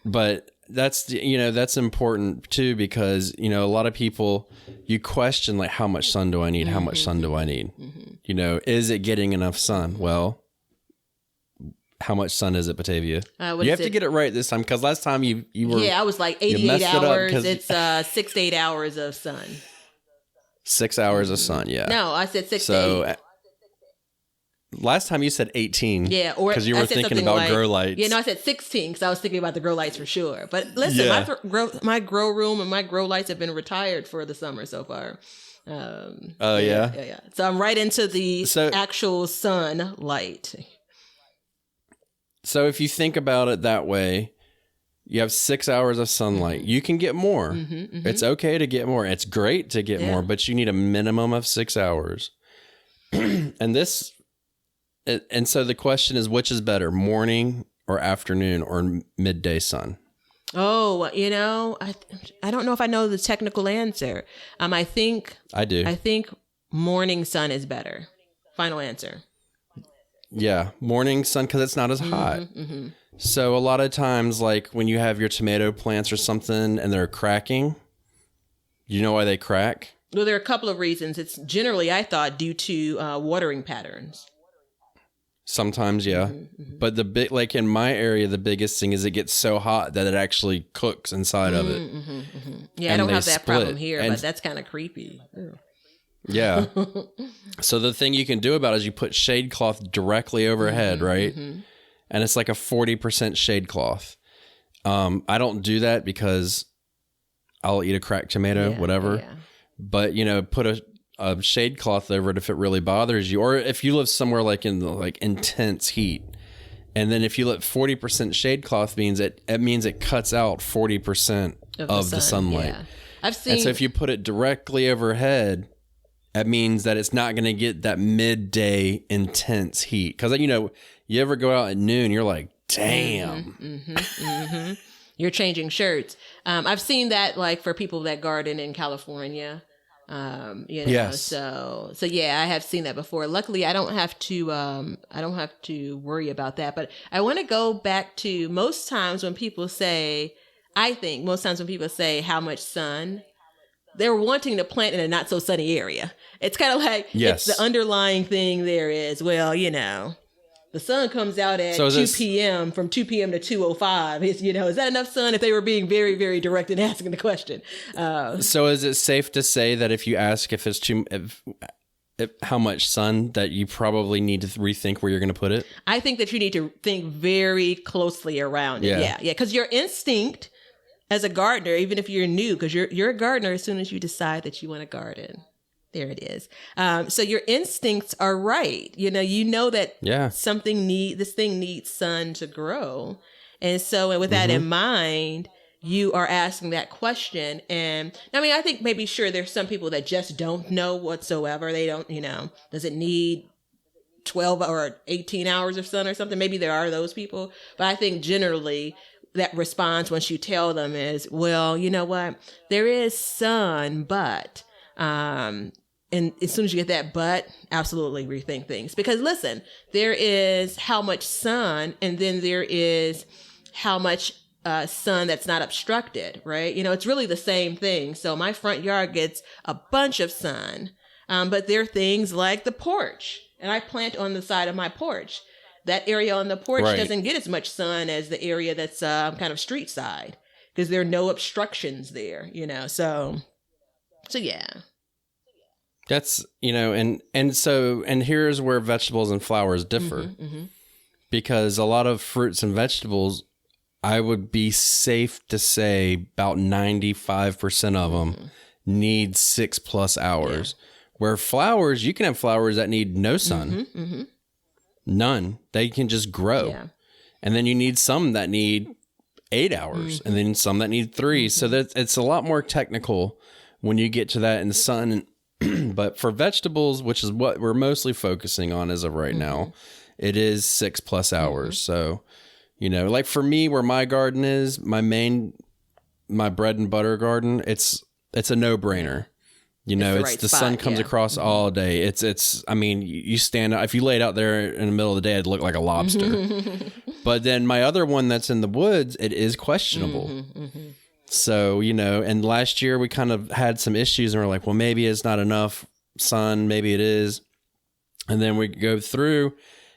but that's important too, because, you know, a lot of people, you question like, how much sun do I need? How much sun do I need? You know, is it getting enough sun? Well, how much sun is it, Batavia? You have to get it right this time. Cause last time you were,
I was like 88 hours. It's 6 to 8 hours of sun.
6 hours of sun. Yeah.
No, I said 6 to 8.
Last time you said 18.
Yeah, or
because you were thinking about like, grow lights.
Yeah, no, I said 16 because I was thinking about the grow lights for sure. But listen, my grow room and my grow lights have been retired for the summer so far. Yeah. So I'm right into the actual sunlight.
So if you think about it that way, you have 6 hours of sunlight. You can get more. It's okay to get more. It's great to get more, but you need a minimum of 6 hours. And so the question is, which is better, morning or afternoon or midday sun?
Oh, I don't know if I know the technical answer. I think
I do.
I think morning sun is better. Final answer.
Yeah, morning sun, because it's not as hot. So a lot of times, like when you have your tomato plants or something and they're cracking, you know why they crack?
Well, there are a couple of reasons. It's generally, I thought, due to watering patterns.
Sometimes, yeah. But like in my area, the biggest thing is it gets so hot that it actually cooks inside of it.
Yeah,
And
I don't
they
have that problem
split.
here,
And-
but that's kind of creepy. Ew.
Yeah. So the thing you can do about it is you put shade cloth directly overhead, right? And it's like a 40% shade cloth. I don't do that because I'll eat a cracked tomato,
Yeah,
whatever.
yeah.
But put a shade cloth over it if it really bothers you, or if you live somewhere like in the intense heat. And then if you let 40% shade cloth means it means it cuts out 40% of the sunlight.
Yeah. I've seen.
And so if you put it directly overhead, that means that it's not going to get that midday intense heat. Because, you ever go out at noon, you're like, damn.
You're changing shirts. I've seen that like for people that garden in California.
Yes.
So yeah, I have seen that before. Luckily, I don't have to worry about that. But I want to go back to most times when people say how much sun, they're wanting to plant in a not so sunny area. It's kind of like,
Yes.
it's the underlying thing there is, well, the sun comes out at 2 p.m. from 2 p.m. to 2:05. Is that enough sun? If they were being very, very direct in asking the question.
So is it safe to say that if you ask if it's how much sun, that you probably need to rethink where you're going to put it?
I think that you need to think very closely around it. Yeah. Because your instinct as a gardener, even if you're new, because you're a gardener as soon as you decide that you want to garden. There it is. So your instincts are right. You know that this thing needs sun to grow. And so with that in mind, you are asking that question. And I think maybe sure there's some people that just don't know whatsoever. They don't, does it need 12 or 18 hours of sun or something? Maybe there are those people. But I think generally that response once you tell them is, well, you know what? There is sun, but... and as soon as you get that but, absolutely rethink things. Because listen, there is how much sun, and then there is how much sun that's not obstructed, right? It's really the same thing. So my front yard gets a bunch of sun, but there are things like the porch. And I plant on the side of my porch. That area on the porch doesn't get as much sun as the area that's kind of street side, because there are no obstructions there, So yeah.
That's, and here's where vegetables and flowers differ. Because a lot of fruits and vegetables, I would be safe to say about 95% of them need 6+ hours. Where flowers, you can have flowers that need no sun. None. They can just grow.
Yeah.
And then you need some that need 8 hours, and then some that need 3. So that it's a lot more technical when you get to that in the sun. But for vegetables, which is what we're mostly focusing on as of right now, it is 6+ hours. So, like for me, where my garden is, my bread and butter garden, it's a no-brainer. The sun comes across all day. You stand out, if you laid out there in the middle of the day, it'd look like a lobster. But then my other one that's in the woods, it is questionable. So, and last year we kind of had some issues and we're like, well, maybe it's not enough sun. Maybe it is. And then we go through,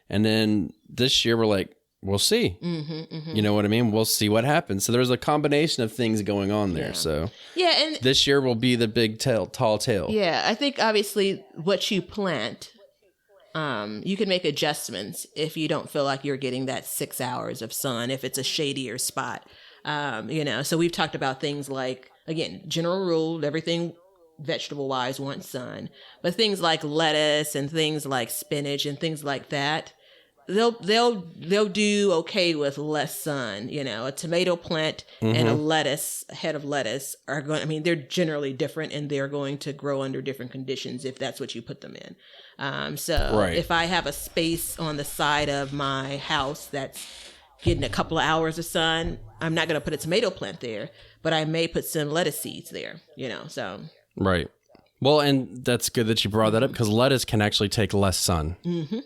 and then this year we're like, we'll see. You know what I mean? We'll see what happens. So there's a combination of things going on there. So
and
this year will be the big tall tale.
Yeah, I think obviously what you plant, you can make adjustments if you don't feel like you're getting that 6 hours of sun, if it's a shadier spot. So we've talked about things like, again, general rule, everything vegetable wise wants sun, but things like lettuce and things like spinach and things like that, they'll do okay with less sun. A tomato plant and a head of lettuce are going, they're generally different, and they're going to grow under different conditions if that's what you put them in. If I have a space on the side of my house that's getting a couple of hours of sun, I'm not going to put a tomato plant there, but I may put some lettuce seeds there, so.
Right. Well, and that's good that you brought that up because lettuce can actually take less sun.
Mm-hmm.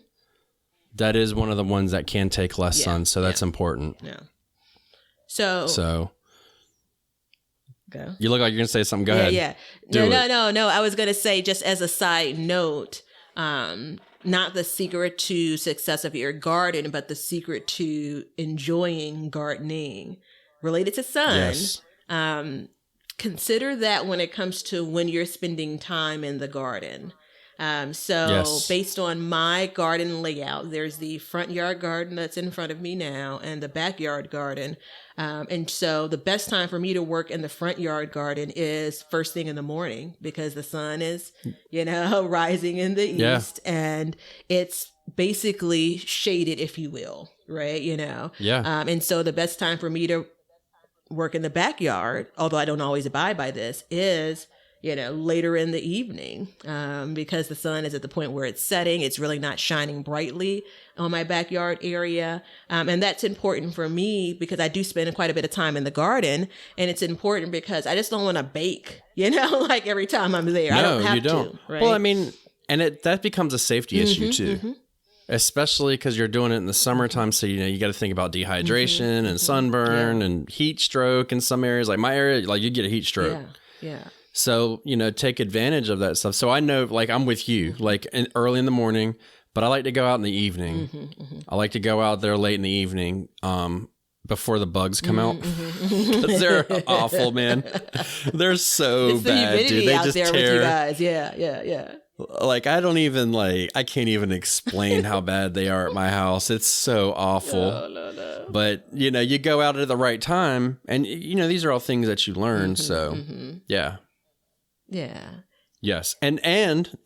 That is one of the ones that can take less sun, so that's important.
Yeah. So. Go.
You look like you're going to say something. Go ahead.
Yeah. No. I was going to say, just as a side note, not the secret to success of your garden, but the secret to enjoying gardening related to sun.
Yes.
Consider that when it comes to when you're spending time in the garden. Based on my garden layout, there's the front yard garden that's in front of me now and the backyard garden. And so the best time for me to work in the front yard garden is first thing in the morning because the sun is, rising in the east and it's basically shaded, if you will, right?
Yeah.
And so the best time for me to work in the backyard, although I don't always abide by this, is later in the evening, because the sun is at the point where it's setting. It's really not shining brightly on my backyard area. And that's important for me because I do spend quite a bit of time in the garden, and it's important because I just don't want to bake, like every time I'm there. I don't have to. Right?
Well, I mean, and that becomes a safety issue too. Especially because you're doing it in the summertime. So, you got to think about dehydration and sunburn and heat stroke in some areas. Like my area, like you get a heat stroke.
Yeah.
So, take advantage of that stuff. So I know, like, I'm with you, like early in the morning, but I like to go out in the evening. I like to go out there late in the evening before the bugs come out. Because they're awful, man. They're so
it's
bad,
the humidity
dude. They
out
just
there
tear.
With you guys. Yeah.
Like, I can't even explain how bad they are at my house. It's so awful.
No.
But, you go out at the right time and, these are all things that you learn. Yeah.
Yeah.
Yes. And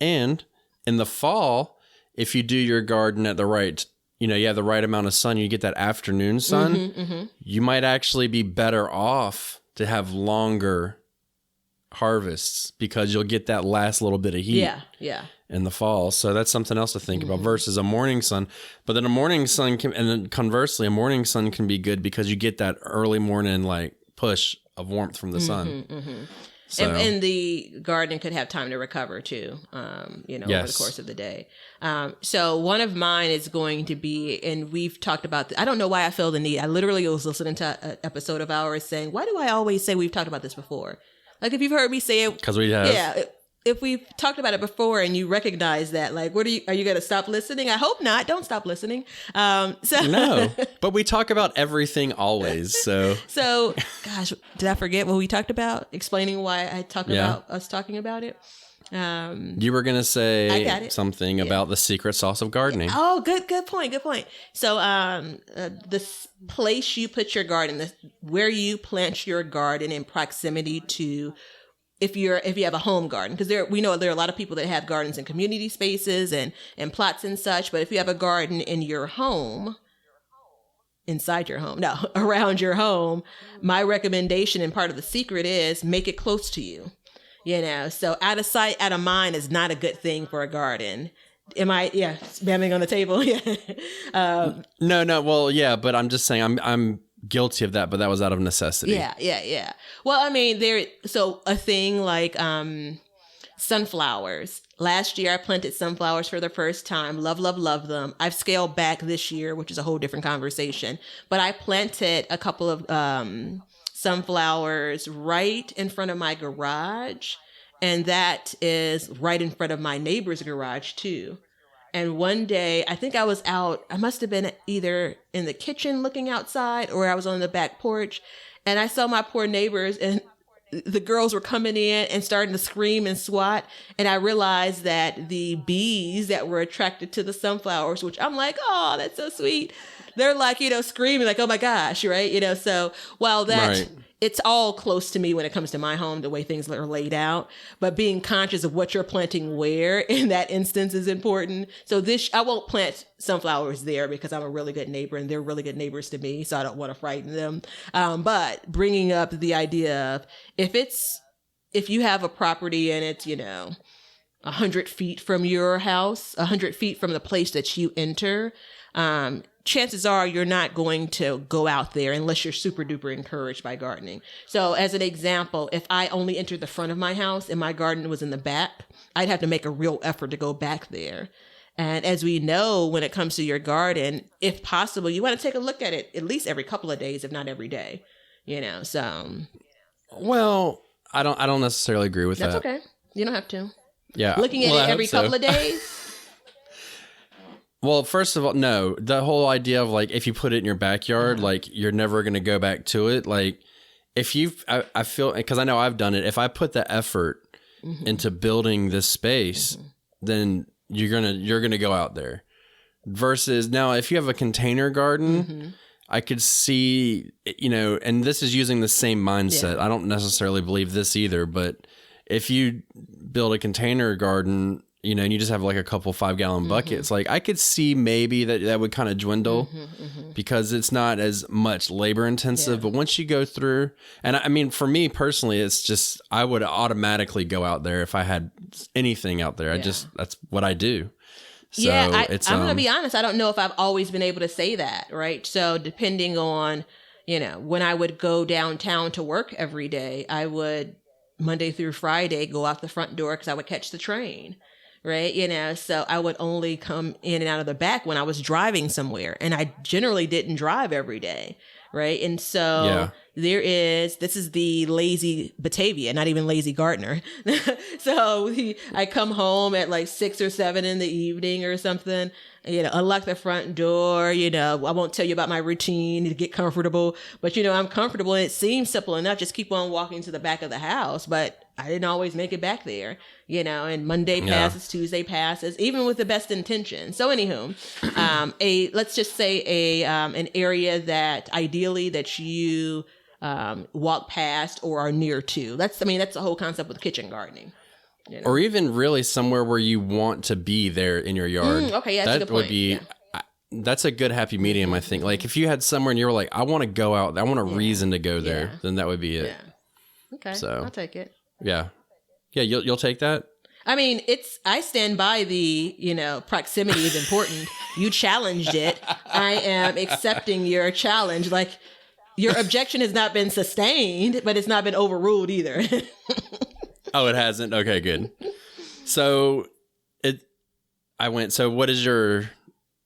in the fall, if you do your garden at the right, you have the right amount of sun, you get that afternoon sun, you might actually be better off to have longer harvests because you'll get that last little bit of heat in the fall. So that's something else to think about versus a morning sun. But then a morning sun and then conversely, a morning sun can be good because you get that early morning like push of warmth from the sun. So.
And the garden could have time to recover too, over the course of the day. So one of mine is going to be, and we've talked about, I don't know why I feel the need. I literally was listening to an episode of ours saying, why do I always say we've talked about this before? Like if you've heard me say it.
Because we have.
Yeah. If we've talked about it before and you recognize that, like, are you going to stop listening? I hope not. Don't stop listening.
No, but we talk about everything always. So,
gosh, did I forget what we talked about? Explaining why I talk about us talking about it.
You were going to say something about the secret sauce of gardening.
Oh, good point. So, this place you put your garden, where you plant your garden in proximity to, if you have a home garden, because we know there are a lot of people that have gardens in community spaces and plots and such. But if you have a garden in your home, around your home, my recommendation and part of the secret is make it close to you. So out of sight, out of mind is not a good thing for a garden. Am I? Yeah, spamming on the table. Yeah.
No. Well, yeah, but I'm just saying I'm guilty of that, but that was out of necessity.
Yeah. Well, I mean, a thing like sunflowers. Last year, I planted sunflowers for the first time. Love them. I've scaled back this year, which is a whole different conversation. But I planted a couple of sunflowers right in front of my garage. And that is right in front of my neighbor's garage, too. And one day, I think I was out, I must have been either in the kitchen looking outside or I was on the back porch. And I saw my poor neighbors and the girls were coming in and starting to scream and swat. And I realized that the bees that were attracted to the sunflowers, which I'm like, oh, that's so sweet. They're like, screaming like, oh my gosh, right? So while that, it's all close to me when it comes to my home, the way things are laid out, but being conscious of what you're planting where in that instance is important. So I won't plant sunflowers there because I'm a really good neighbor and they're really good neighbors to me. So I don't want to frighten them. But bringing up the idea of if you have a property and it's, 100 feet from your house, 100 feet from the place that you enter, chances are you're not going to go out there unless you're super duper encouraged by gardening. So as an example, if I only entered the front of my house and my garden was in the back, I'd have to make a real effort to go back there. And as we know, when it comes to your garden, if possible, you want to take a look at it at least every couple of days, if not every day, so.
Well, I don't necessarily agree with that.
That's okay. You don't have to.
Yeah.
Looking at it every couple of days.
Well, first of all, no, the whole idea of like, if you put it in your backyard, like you're never going to go back to it. Like if I feel, because I know I've done it. If I put the effort into building this space, then you're going to go out there versus now, if you have a container garden, I could see, and this is using the same mindset. I don't necessarily believe this either, but if you build a container garden, and you just have like a couple 5-gallon buckets, like I could see maybe that would kind of dwindle because it's not as much labor intensive. But once you go through, and I mean, for me personally, it's just, I would automatically go out there if I had anything out there. That's what I do. So
I'm going to be honest. I don't know if I've always been able to say that. Right. So depending on, when I would go downtown to work every day, I would Monday through Friday go out the front door because I would catch the train. Right. So I would only come in and out of the back when I was driving somewhere, and I generally didn't drive every day. Right. And so this is the lazy Batavia, not even lazy gardener. So I come home at like 6 or 7 in the evening or something, unlock the front door, I won't tell you about my routine to get comfortable, but I'm comfortable and it seems simple enough. Just keep on walking to the back of the house. But I didn't always make it back there, and Monday passes, Tuesday passes, even with the best intention. So anywho, let's just say an area that ideally that you walk past or are near to. That's the whole concept with kitchen gardening.
Or even really somewhere where you want to be there in your yard.
Okay, yeah, that's a good point.
Would be, that's a good happy medium, I think. Like if you had somewhere and you were like, I want to go out, I want a reason to go there, then that would be it.
Yeah. Okay,
so,
I'll take it.
Yeah. Yeah, you'll take that?
I mean, I stand by the, proximity is important. You challenged it. I am accepting your challenge. Like, your objection has not been sustained, but it's not been overruled either.
Oh, it hasn't? Okay, good. So, so what is your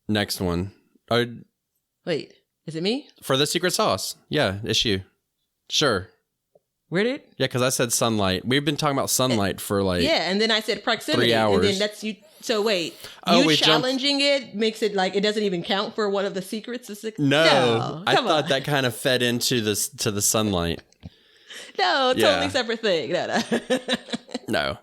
next one?
Wait, is it me?
For the secret sauce. Yeah, it's you. Sure.
Where did?
Yeah, because I said sunlight. We've been talking about sunlight for like
and then I said proximity.
3 hours.
And then that's you. So wait, challenging it makes it like it doesn't even count for one of the secrets.
No, I thought that kind of fed into to the sunlight.
No, totally separate thing. No.
No.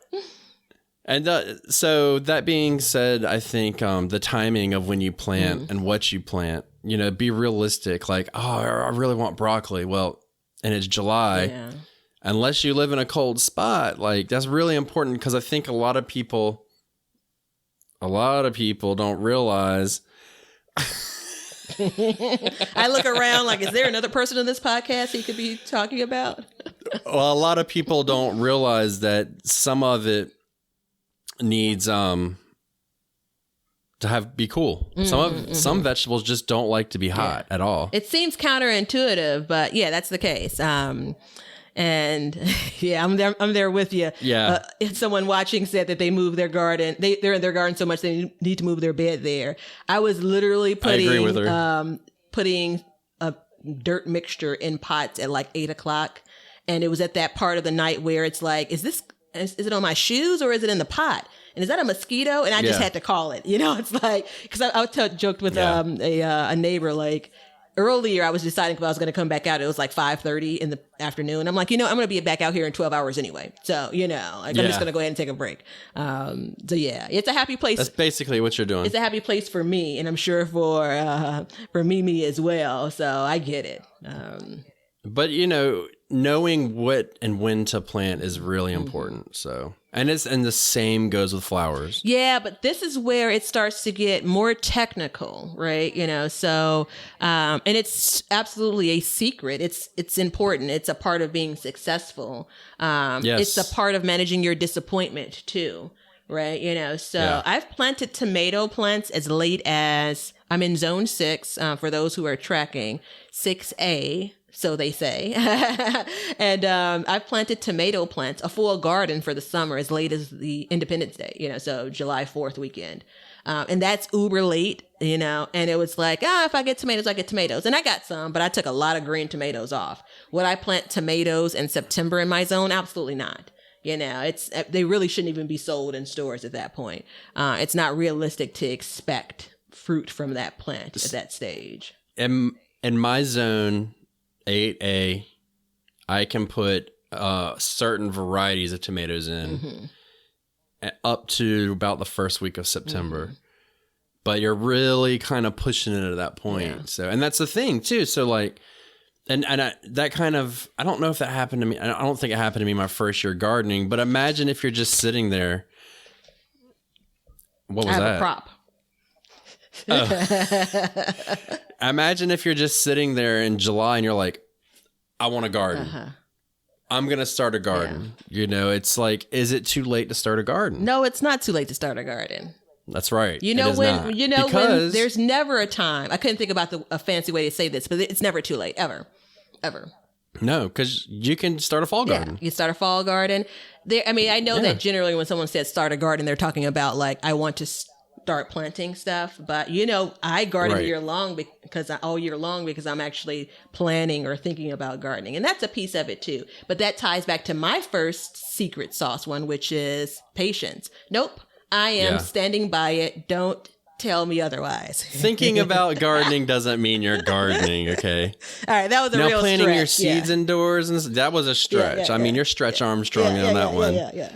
And so that being said, I think the timing of when you plant and what you plant, be realistic. Like, I really want broccoli. Well, and it's July. Yeah. Unless you live in a cold spot, like that's really important because I think a lot of people don't realize.
I look around like, is there another person in this podcast he could be talking about?
Well, a lot of people don't realize that some of it needs to be cool. Some vegetables just don't like to be hot at all.
It seems counterintuitive, but yeah, that's the case. And yeah, I'm there with you.
Yeah.
If someone watching said that they move their garden, they're in their garden so much they need to move their bed there. I was literally putting a dirt mixture in pots at like 8:00, and it was at that part of the night where it's like, is it on my shoes or is it in the pot? And is that a mosquito? And I just had to call it. It's like, because I joked with a neighbor, like, earlier I was deciding if I was going to come back out. It was like 5:30 in the afternoon. I'm like, I'm going to be back out here in 12 hours anyway. So, I'm just going to go ahead and take a break. So yeah, it's a happy place.
That's basically what you're doing.
It's a happy place for me, and I'm sure for Mimi as well. So I get it.
But knowing what and when to plant is really important. So, and the same goes with flowers. Yeah,
but this is where it starts to get more technical, right? So, and it's absolutely a secret. It's important. It's a part of being successful. It's a part of managing your disappointment too, right? So I've planted tomato plants as late as I'm in zone 6, for those who are tracking, 6A, so they say. And I've planted tomato plants, a full garden for the summer as late as the Independence Day, so July 4th weekend. And that's uber late, and it was like, if I get tomatoes, I get tomatoes. And I got some, but I took a lot of green tomatoes off. Would I plant tomatoes in September in my zone? Absolutely not. They really shouldn't even be sold in stores at that point. It's not realistic to expect fruit from that plant at that stage.
In my zone 8A, I can put certain varieties of tomatoes in up to about the first week of September. But you're really kind of pushing it at that point. Yeah. So, and that's the thing too. So like, that kind of, I don't know if that happened to me. I don't think it happened to me my first year gardening, but imagine if you're just sitting there. What was that?
I have a prop.
Oh. Imagine if you're just sitting there in July and you're like, I want a garden. I'm going to start a garden. Yeah. It's like, is it too late to start a garden?
No, it's not too late to start a garden.
That's right.
When there's never a time. I couldn't think about a fancy way to say this, but it's never too late, ever.
No, because you can start a fall garden.
You start a fall garden. I know that generally when someone says start a garden, they're talking about like, I want to start planting stuff. But, I garden all year long because I'm actually planning or thinking about gardening. And that's a piece of it too. But that ties back to my first secret sauce one, which is patience. Nope. I am standing by it. Don't tell me otherwise.
Thinking about gardening doesn't mean you're gardening, okay?
All right, that was a real stretch.
Now planting your seeds indoors, and that was a stretch. I mean, you're stretch Armstrong on that one.
Yeah.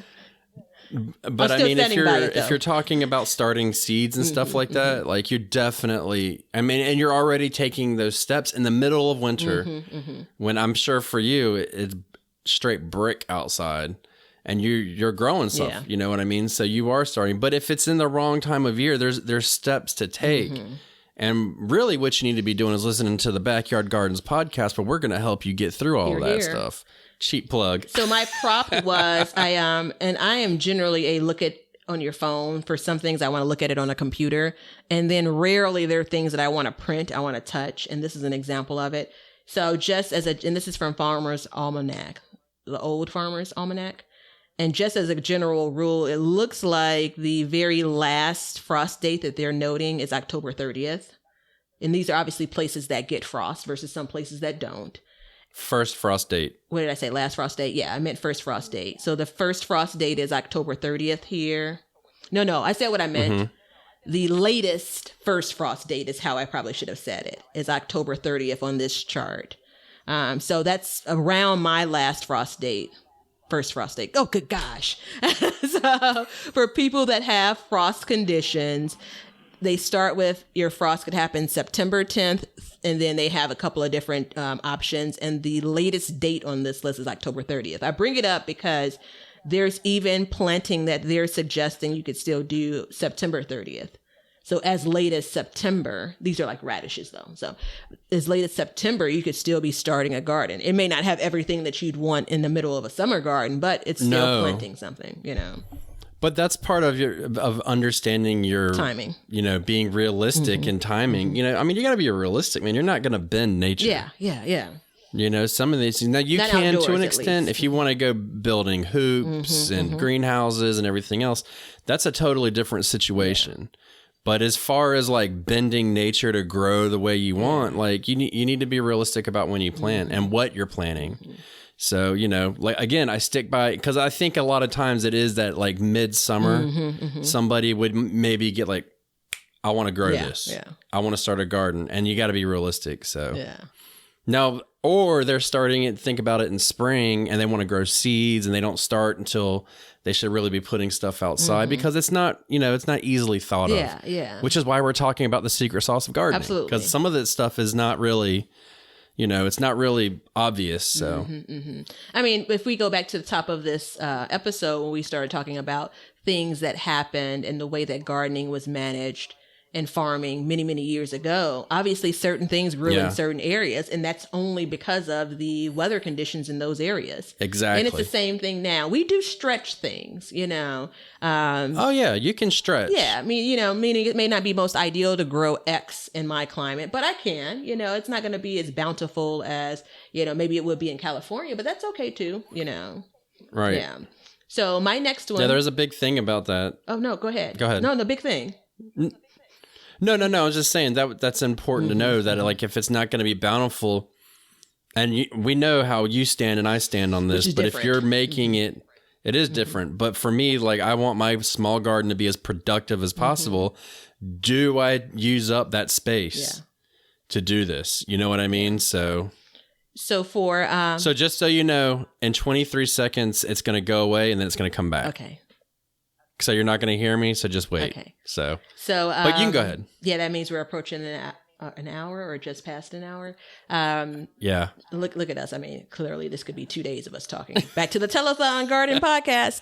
But I mean, if you're talking about starting seeds and stuff like that, like you're definitely, and you're already taking those steps in the middle of winter, when I'm sure for you it's straight brick outside. And you're growing stuff, you know what I mean? So you are starting. But if it's in the wrong time of year, there's steps to take. And really what you need to be doing is listening to the Backyard Gardens podcast, but we're going to help you get through all of that stuff. Cheap plug.
So my prop was, I am generally a look at on your phone. For some things, I want to look at it on a computer. And then rarely there are things that I want to print, I want to touch. And this is an example of it. So and this is from Farmer's Almanac, the old Farmer's Almanac. And just as a general rule, it looks like the very last frost date that they're noting is October 30th. And these are obviously places that get frost versus some places that don't.
First frost date.
What did I say? Last frost date? Yeah, I meant first frost date. So the first frost date is October 30th here. No, I said what I meant. The latest first frost date is how I probably should have said it, is October 30th on this chart. So that's around my last frost date. First frost date. Oh, good gosh. So for people that have frost conditions, they start with your frost could happen September 10th, and then they have a couple of different options. And the latest date on this list is October 30th. I bring it up because there's even planting that they're suggesting you could still do September 30th. So as late as September, these are like radishes though. So as late as September, you could still be starting a garden. It may not have everything that you'd want in the middle of a summer garden, but it's still planting something,
But that's part of understanding your
timing,
being realistic and timing. You got to be realistic, man. You're not going to bend nature.
Yeah.
Some of these, now you
not
can
outdoors,
to an extent, if you want to go building hoops and greenhouses and everything else, that's a totally different situation. Yeah. But as far as like bending nature to grow the way you want, like you need to be realistic about when you plant and what you're planting. So, like, again, I stick by, because I think a lot of times it is that like midsummer, somebody would maybe get like, I want to grow this. Yeah. I want to start a garden, and you got to be realistic. So now, or they're starting it, think about it in spring, and they want to grow seeds, and they don't start until they should really be putting stuff outside because it's not, it's not easily thought of.
Yeah.
Which is why we're talking about the secret sauce of gardening.
Absolutely.
Because some of this stuff is not really, it's not really obvious. So,
I mean, if we go back to the top of this episode when we started talking about things that happened and the way that gardening was managed and farming many, many years ago, obviously certain things grew in certain areas, and that's only because of the weather conditions in those areas.
Exactly.
And it's the same thing now. We do stretch things, you know.
Oh, yeah, you can stretch.
Yeah, I mean, you know, meaning it may not be most ideal to grow X in my climate, but I can. You know, it's not going to be as bountiful as, you know, maybe it would be in California, but that's okay too, you know.
Right.
Yeah. So my next one.
Yeah, there's a big thing about that.
Oh, no, go ahead.
Go ahead.
No, the big thing.
No. I was just saying that's important to know that, like, if it's not going to be bountiful, and we know how you stand and I stand on this, but if you're making it is different. But for me, like, I want my small garden to be as productive as possible. Do I use up that space to do this? You know what I mean? So for so just so you know, in 23 seconds, it's going to go away and then it's going to come back.
Okay.
So you're not going to hear me, so just wait.
Okay.
So but you can go ahead.
Yeah, that means we're approaching an hour or just past an hour.
Yeah.
Look at us. I mean, clearly this could be 2 days of us talking. Back to the Telethon Garden podcast.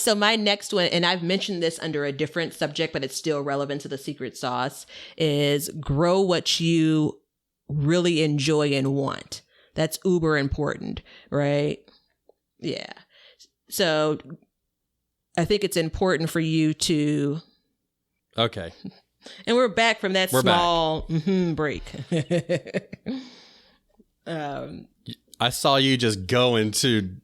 So my next one, and I've mentioned this under a different subject, but it's still relevant to the secret sauce, is grow what you really enjoy and want. That's uber important, right? Yeah. So I think it's important for you to...
Okay.
And we're back from that small break.
I saw you just go into...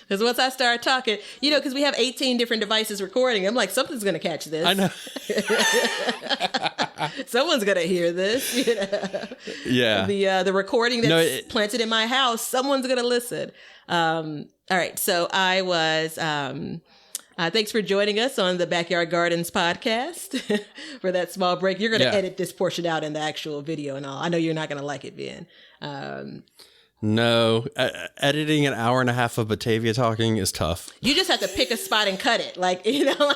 Because once I start talking, you know, because we have 18 different devices recording, I'm like, something's going to catch this.
I know.
Someone's going to hear this. You know?
Yeah.
The recording that's planted in my house, someone's going to listen. All right. So I was... thanks for joining us on the Backyard Gardens podcast for that small break. You're going to edit this portion out in the actual video and all. I know you're not going to like it, Ben.
No, editing an hour and a half of Batavia talking is tough.
You just have to pick a spot and cut it, like, you know.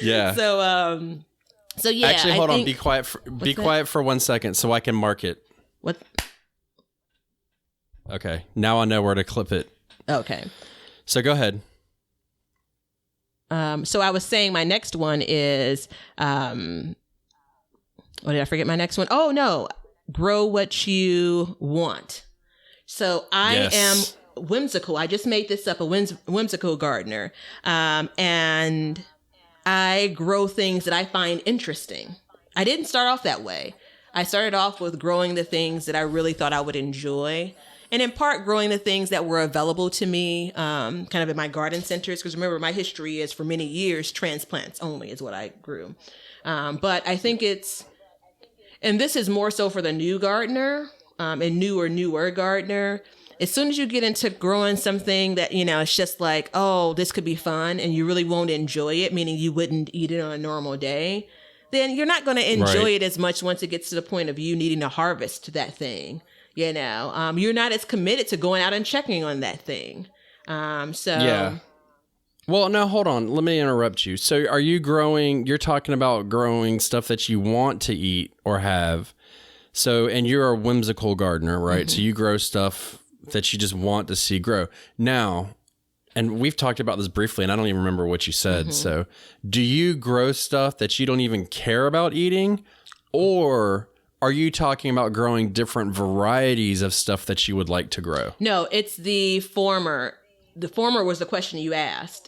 Yeah.
So yeah.
Actually, hold on. Be quiet for 1 second so I can mark it.
What?
Okay. Now I know where to clip it.
Okay.
So go ahead.
So I was saying my next one is, what did I forget my next one? Oh, no. Grow what you want. So I am whimsical. I just made this up, a whimsical gardener. And I grow things that I find interesting. I didn't start off that way. I started off with growing the things that I really thought I would enjoy. And in part, growing the things that were available to me, kind of in my garden centers. Because remember, my history is for many years, transplants only is what I grew. But I think and this is more so for the new gardener, and newer gardener. As soon as you get into growing something that, you know, it's just like, oh, this could be fun, and you really won't enjoy it, meaning you wouldn't eat it on a normal day, then you're not going to enjoy it as much once it gets to the point of you needing to harvest that thing. You know, you're not as committed to going out and checking on that thing. Yeah.
Well, no, hold on. Let me interrupt you. So are you you're talking about growing stuff that you want to eat or have. So, and you're a whimsical gardener, right? So you grow stuff that you just want to see grow. Now, and we've talked about this briefly, and I don't even remember what you said. So do you grow stuff that you don't even care about eating, or are you talking about growing different varieties of stuff that you would like to grow? No,
it's the former. The former was the question you asked.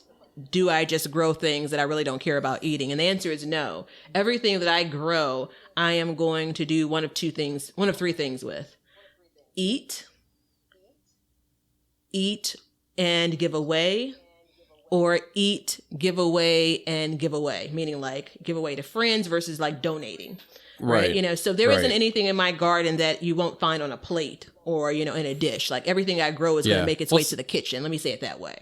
Do I just grow things that I really don't care about eating? And the answer is no. Everything that I grow, I am going to do one of three things with. Eat and give away, or eat, give away, and give away. Meaning like give away to friends versus like donating. Right. You know, so there isn't anything in my garden that you won't find on a plate or, you know, in a dish. Like everything I grow is going to make its way to the kitchen. Let me say it that way.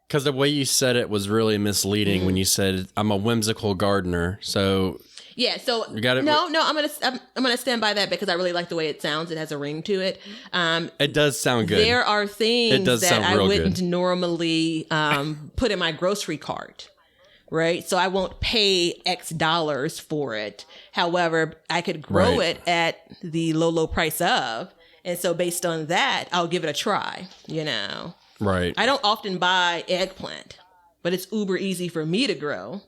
Because the way you said it was really misleading when you said I'm a whimsical gardener. So
yeah, so you got it. No, I'm gonna stand by that because I really like the way it sounds. It has a ring to it.
It does sound good.
There are things that I wouldn't normally put in my grocery cart. Right. So I won't pay X dollars for it. However, I could grow it at the low price of. And so based on that, I'll give it a try, you know. Right. I don't often buy eggplant, but it's uber easy for me to grow.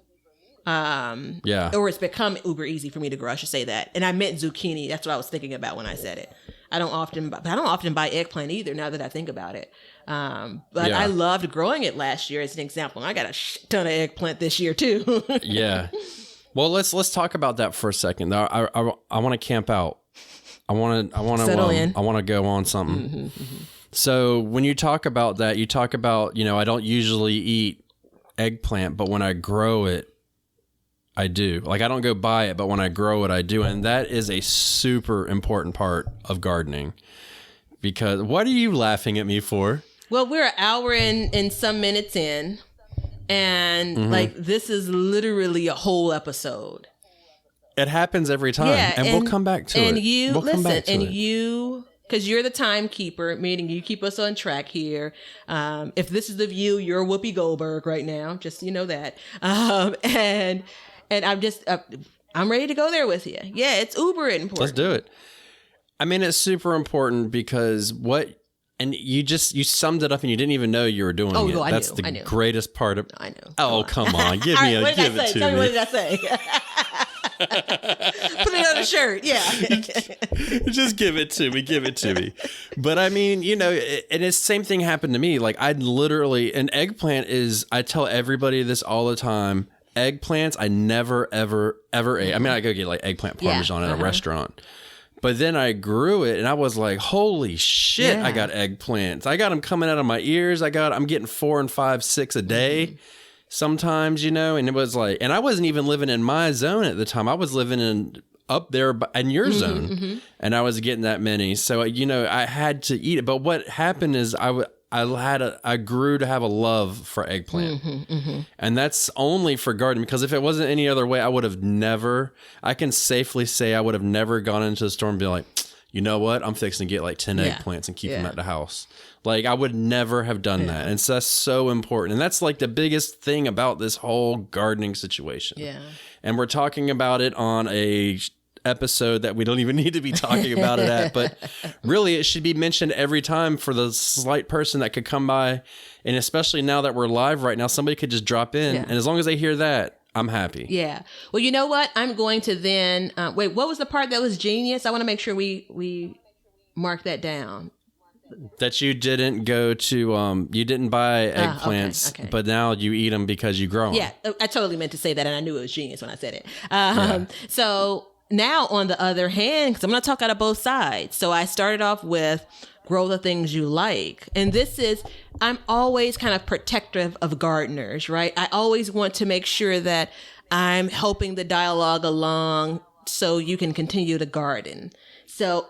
Or it's become uber easy for me to grow. I should say that. And I meant zucchini. That's what I was thinking about when I said it. I don't often buy eggplant either, now that I think about it. But I loved growing it last year as an example. I got a ton of eggplant this year too.
Yeah. Well, let's talk about that for a second. I want to camp out. I want to go on something. Mm-hmm. So when you talk about that, you talk about, I don't usually eat eggplant, but when I grow it, I do. Like, I don't go buy it, but when I grow it, I do. And that is a super important part of gardening. Because what are you laughing at me for?
Well, we're an hour and some minutes in, and like, this is literally a whole episode.
It happens every time, and we'll come back to it.
And you, because you're the timekeeper, meaning you keep us on track here. If this is the view, you're Whoopi Goldberg right now, just so you know that. And I'm just, I'm ready to go there with you. Yeah, it's uber important.
Let's do it. I mean, it's super important because you summed it up and you didn't even know you were doing it. That's the greatest part of.
I know.
Oh, come on, give it to me.
Tell me, what did I say? Put it on a shirt. Yeah.
Just give it to me. But I mean, and it's the same thing happened to me. Like, an eggplant is, I tell everybody this all the time. Eggplants, I never, ever, ever ate. I mean, I go get like eggplant parmesan at a restaurant. But then I grew it and I was like, holy shit, I got eggplants. I got them coming out of my ears. I'm getting 4 and 5, 6 a day sometimes, and it was like, and I wasn't even living in my zone at the time. I was living in up there in your zone and I was getting that many. So, I had to eat it. But what happened is I grew to have a love for eggplant. And that's only for gardening, because if it wasn't any other way, I can safely say I would have never gone into the store and be like, you know what? I'm fixing to get like 10 eggplants and keep them at the house. Like, I would never have done that. And so that's so important. And that's like the biggest thing about this whole gardening situation. Yeah. And we're talking about it on a episode that we don't even need to be talking about it at, but really it should be mentioned every time for the slight person that could come by. And especially now that we're live right now, somebody could just drop in. And as long as they hear that, I'm happy. Yeah.
Well, you know what? I'm going to then, wait, what was the part that was genius? I want to make sure we mark that down.
That you didn't go to, you didn't buy eggplants, but now you eat them because you grow them.
Yeah, I totally meant to say that, and I knew it was genius when I said it. So now, on the other hand, because I'm going to talk out of both sides. So I started off with grow the things you like. And I'm always kind of protective of gardeners, right? I always want to make sure that I'm helping the dialogue along so you can continue to garden. So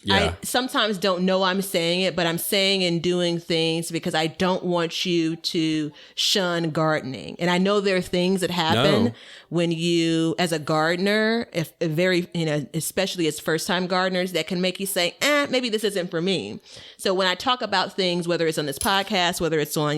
I sometimes don't know I'm saying it, but I'm saying and doing things because I don't want you to shun gardening. And I know there are things that happen when you, as a gardener, especially as first-time gardeners, that can make you say, maybe this isn't for me. So when I talk about things, whether it's on this podcast, whether it's on,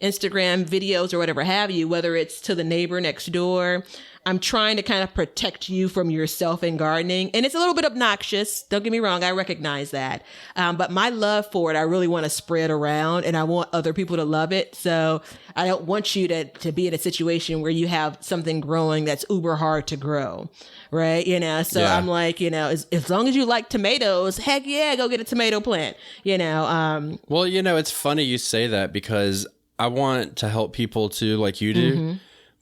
Instagram videos or whatever have you, whether it's to the neighbor next door, I'm trying to kind of protect you from yourself in gardening. And it's a little bit obnoxious. Don't get me wrong. I recognize that. But my love for it, I really want to spread around, and I want other people to love it. So I don't want you to be in a situation where you have something growing that's uber hard to grow. Right. So I'm like, as long as you like tomatoes, heck yeah, go get a tomato plant,
Well, it's funny you say that because I want to help people too, like you do.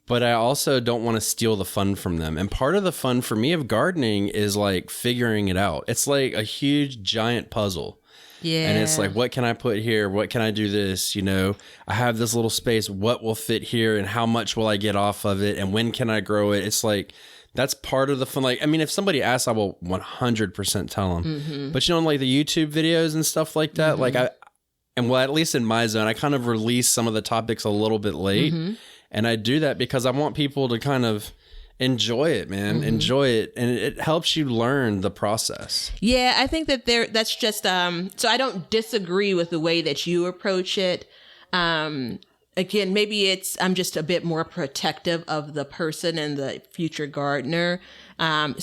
But I also don't want to steal the fun from them. And part of the fun for me of gardening is like figuring it out. It's like a huge giant puzzle. Yeah. And it's like, what can I put here? What can I do this? I have this little space. What will fit here? And how much will I get off of it? And when can I grow it? It's like, that's part of the fun. Like, I mean, if somebody asks, I will 100% tell them. But like the YouTube videos and stuff like that, like at least in my zone, I kind of release some of the topics a little bit late. And I do that because I want people to kind of enjoy it, man. Enjoy it. And it helps you learn the process.
Yeah, I think that's just, so I don't disagree with the way that you approach it. Again, maybe I'm just a bit more protective of the person and the future gardener. And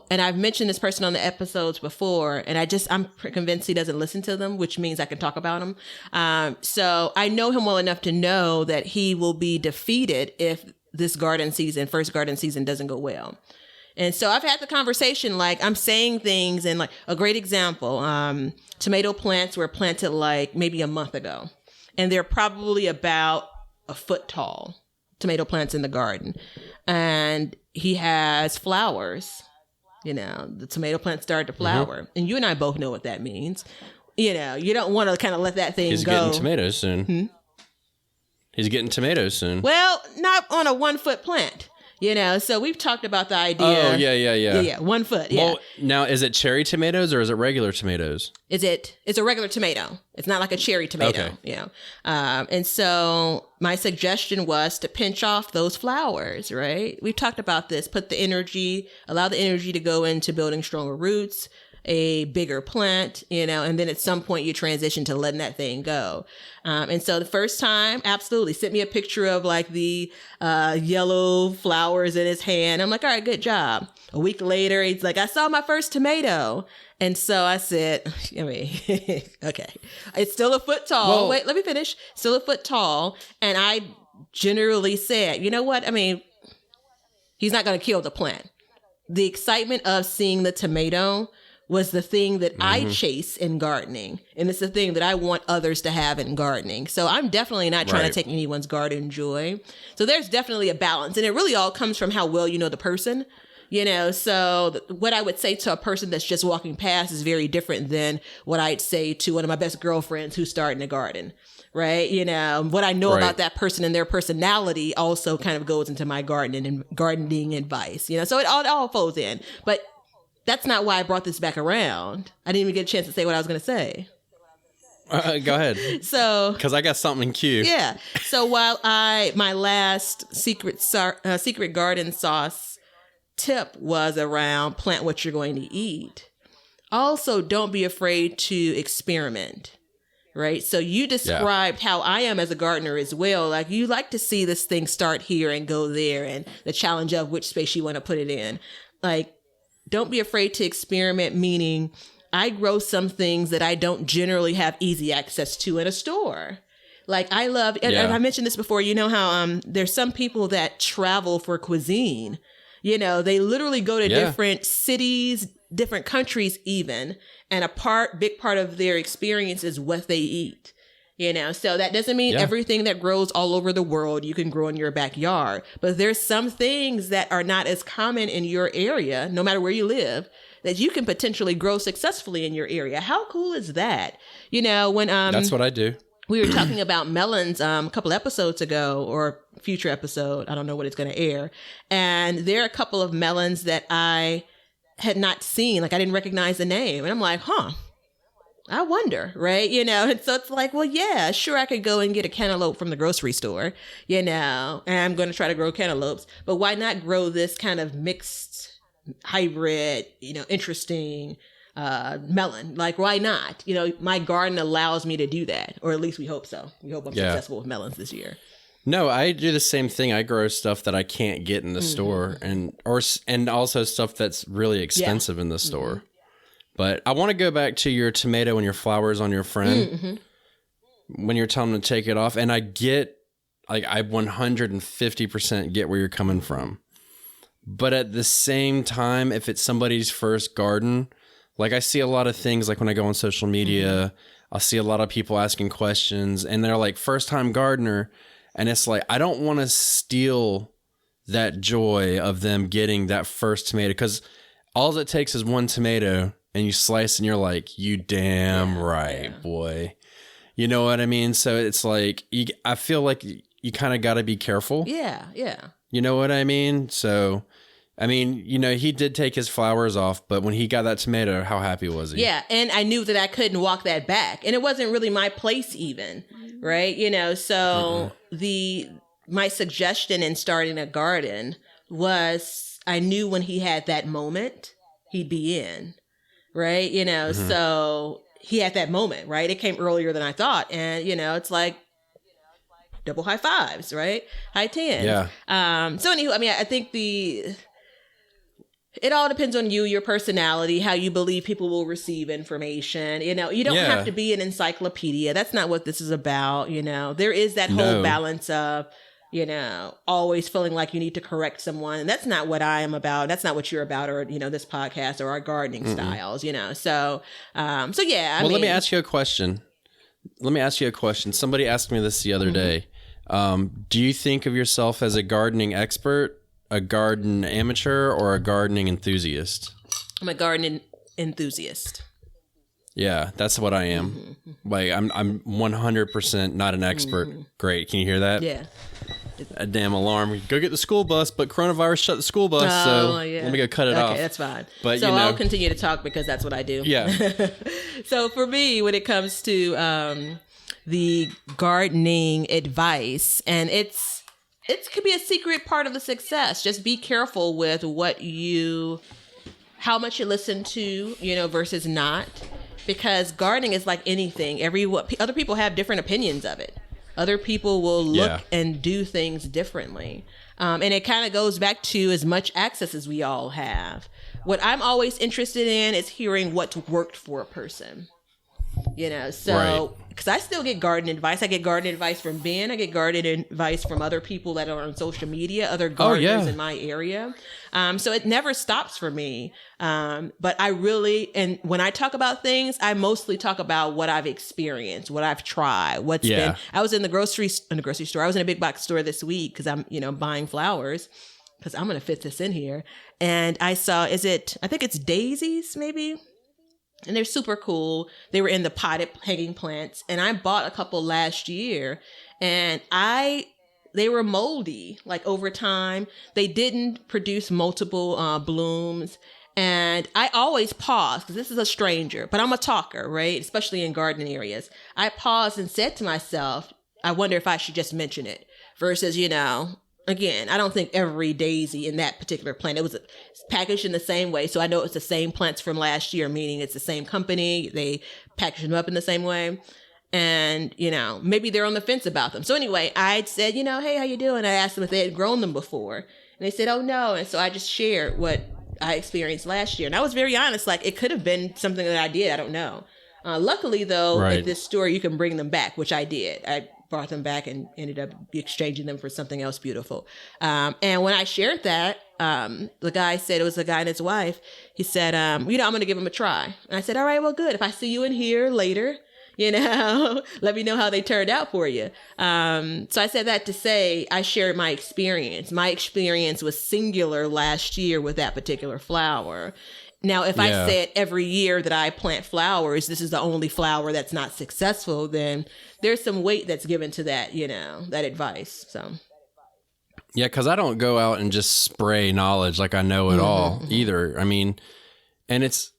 I've mentioned this person on the episodes before, and I'm convinced he doesn't listen to them, which means I can talk about him. So I know him well enough to know that he will be defeated if this first garden season doesn't go well. And so I've had the conversation, like I'm saying things, and like a great example, tomato plants were planted like maybe a month ago, and they're probably about a foot tall, tomato plants in the garden. And he has flowers, the tomato plants started to flower. And you and I both know what that means. You don't want to kind of let that thing go.
He's getting tomatoes soon. He's getting tomatoes soon.
Well, not on a 1 foot plant. So we've talked about the idea.
Oh, yeah.
Yeah, 1 foot, yeah.
Well, now, is it cherry tomatoes or is it regular tomatoes?
It's a regular tomato. It's not like a cherry tomato. Okay. And so my suggestion was to pinch off those flowers, right? We've talked about this. Allow the energy to go into building stronger roots, a bigger plant, and then at some point you transition to letting that thing go. And so the first time, absolutely, sent me a picture of like the yellow flowers in his hand. I'm like, all right, good job. A week later, he's like, I saw my first tomato. And so I said, okay, it's still a foot tall. Well, wait, let me finish. Still a foot tall. And I generally said, you know what? He's not going to kill the plant. The excitement of seeing the tomato was the thing that I chase in gardening. And it's the thing that I want others to have in gardening. So I'm definitely not trying to take anyone's garden joy. So there's definitely a balance. And it really all comes from how well you know the person. So what I would say to a person that's just walking past is very different than what I'd say to one of my best girlfriends who's starting a garden. Right. What I know about that person and their personality also kind of goes into my gardening advice, so it all folds in. But that's not why I brought this back around. I didn't even get a chance to say what I was going to say.
Go ahead.
So,
because I got something in queue.
Yeah. So while my last secret garden sauce tip was around plant what you're going to eat, also don't be afraid to experiment. Right. So you described how I am as a gardener as well. Like you like to see this thing start here and go there, and the challenge of which space you want to put it in. Like, don't be afraid to experiment, meaning I grow some things that I don't generally have easy access to in a store. Like I love, and I mentioned this before, how there's some people that travel for cuisine. They literally go to different cities, different countries even, and big part of their experience is what they eat. So that doesn't mean everything that grows all over the world you can grow in your backyard. But there's some things that are not as common in your area, no matter where you live, that you can potentially grow successfully in your area. How cool is that? When
that's what I do.
We were talking about melons a couple episodes ago, or future episode. I don't know what it's going to air. And there are a couple of melons that I had not seen. Like I didn't recognize the name. And I'm like, I wonder, right? And so it's like, well, yeah, sure, I could go and get a cantaloupe from the grocery store, and I'm going to try to grow cantaloupes, but why not grow this kind of mixed hybrid, interesting melon? Like, why not? My garden allows me to do that, or at least we hope so. We hope I'm successful with melons this year.
No, I do the same thing. I grow stuff that I can't get in the store, and also stuff that's really expensive in the store. But I want to go back to your tomato and your flowers on your friend when you're telling them to take it off. And I 150% get where you're coming from. But at the same time, if it's somebody's first garden, like I see a lot of things, like when I go on social media, I'll see a lot of people asking questions and they're like first time gardener. And it's like, I don't want to steal that joy of them getting that first tomato, because all it takes is one tomato. And you slice and you're like, you damn right, boy. You know what I mean? So it's like, I feel like you kind of got to be careful.
Yeah.
You know what I mean? So, I mean, he did take his flowers off, but when he got that tomato, how happy was he?
Yeah. And I knew that I couldn't walk that back. And it wasn't really my place even, right? So my suggestion in starting a garden was I knew when he had that moment, he'd be in. Right. So he had that moment, right? It came earlier than I thought. And, it's like double high fives, right? High tens.
Yeah.
So anywho, I think it all depends on you, your personality, how you believe people will receive information. You don't have to be an encyclopedia. That's not what this is about. There is that whole balance of always feeling like you need to correct someone. And that's not what I am about. That's not what you're about, or, this podcast or our gardening styles, So yeah.
Let me ask you a question. Somebody asked me this the other day. Do you think of yourself as a gardening expert, a garden amateur, or a gardening enthusiast?
I'm a gardening enthusiast.
Yeah, that's what I am. Like I'm 100% not an expert. Great. Can you hear that?
Yeah.
A damn alarm. Go get the school bus, but coronavirus shut the school bus. Let me go cut it off.
Okay, that's fine.
But
so I'll continue to talk because that's what I do.
Yeah.
So for me, when it comes to the gardening advice, and it could be a secret part of the success. Just be careful with how much you listen to, versus not. Because gardening is like anything. Other people have different opinions of it. Other people will look and do things differently. And it kind of goes back to as much access as we all have. What I'm always interested in is hearing what's worked for a person. Because I still get garden advice. I get garden advice from Ben. I get garden advice from other people that are on social media, other gardeners in my area. So it never stops for me. But and when I talk about things, I mostly talk about what I've experienced, what I've tried, I was in the grocery store. I was in a big box store this week because I'm, buying flowers because I'm going to fit this in here. And I saw, I think it's daisies maybe? And they're super cool. They were in the potted hanging plants. And I bought a couple last year. And they were moldy, like over time. They didn't produce multiple blooms. And I always pause, because this is a stranger. But I'm a talker, right? Especially in gardening areas. I paused and said to myself, I wonder if I should just mention it. Versus, again, I don't think every daisy in that particular plant, it was packaged in the same way. So I know it's the same plants from last year, meaning it's the same company. They packaged them up in the same way. And, maybe they're on the fence about them. So anyway, I said, hey, how you doing? I asked them if they had grown them before. And they said, oh, no. And so I just shared what I experienced last year. And I was very honest, like it could have been something that I did. I don't know. Luckily, though, at this store, you can bring them back, which I did. I brought them back and ended up exchanging them for something else beautiful. And when I shared that, the guy said, it was a guy and his wife. He said, I'm going to give them a try. And I said, all right, well, good. If I see you in here later, let me know how they turned out for you. So I said that to say I shared my experience. My experience was singular last year with that particular flower. Now, if I said every year that I plant flowers, this is the only flower that's not successful, then there's some weight that's given to that, that advice. So.
Yeah, because I don't go out and just spray knowledge like I know it all either. I mean, and it's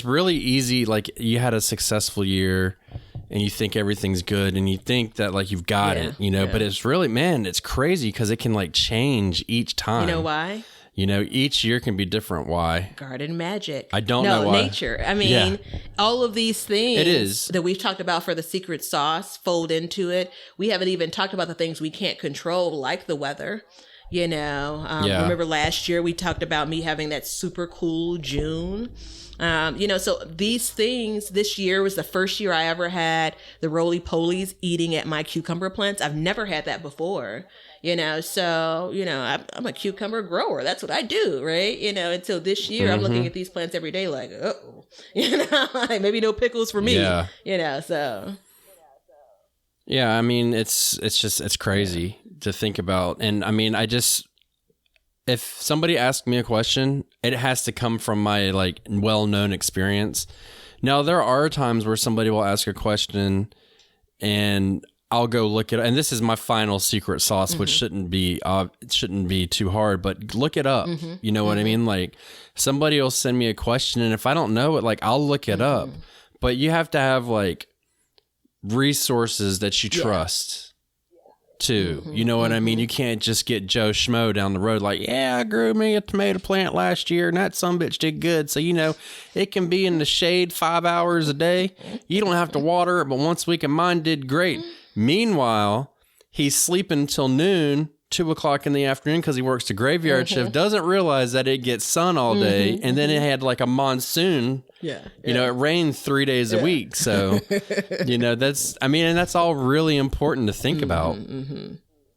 really easy. Like you had a successful year and you think everything's good and you think that like you've got it, but it's really, man, it's crazy because it can like change each time.
You know why?
Each year can be different. Why?
Garden magic.
I don't know why.
Nature. I mean, all of these things that we've talked about for the secret sauce fold into it. We haven't even talked about the things we can't control, like the weather. Remember last year we talked about me having that super cool June. So these things, this year was the first year I ever had the roly-polies eating at my cucumber plants. I've never had that before. I'm a cucumber grower. That's what I do, right? Until this year, I'm looking at these plants every day like, like maybe no pickles for me, so.
Yeah, I mean, it's crazy to think about. And I mean, if somebody asks me a question, it has to come from my like well-known experience. Now, there are times where somebody will ask a question and I'll go look it up. And this is my final secret sauce, which shouldn't be too hard, but look it up. You know what I mean? Like somebody will send me a question and if I don't know it, like I'll look it up, but you have to have like resources that you trust too. You know what I mean? You can't just get Joe Schmo down the road like, I grew me a tomato plant last year and that sumbitch did good. So, it can be in the shade 5 hours a day. You don't have to water it, but once a week and mine did great. Meanwhile, he's sleeping till noon, 2:00 in the afternoon because he works the graveyard shift, doesn't realize that it gets sun all day. And then it had like a monsoon. It rained 3 days a week. So, and that's all really important to think about.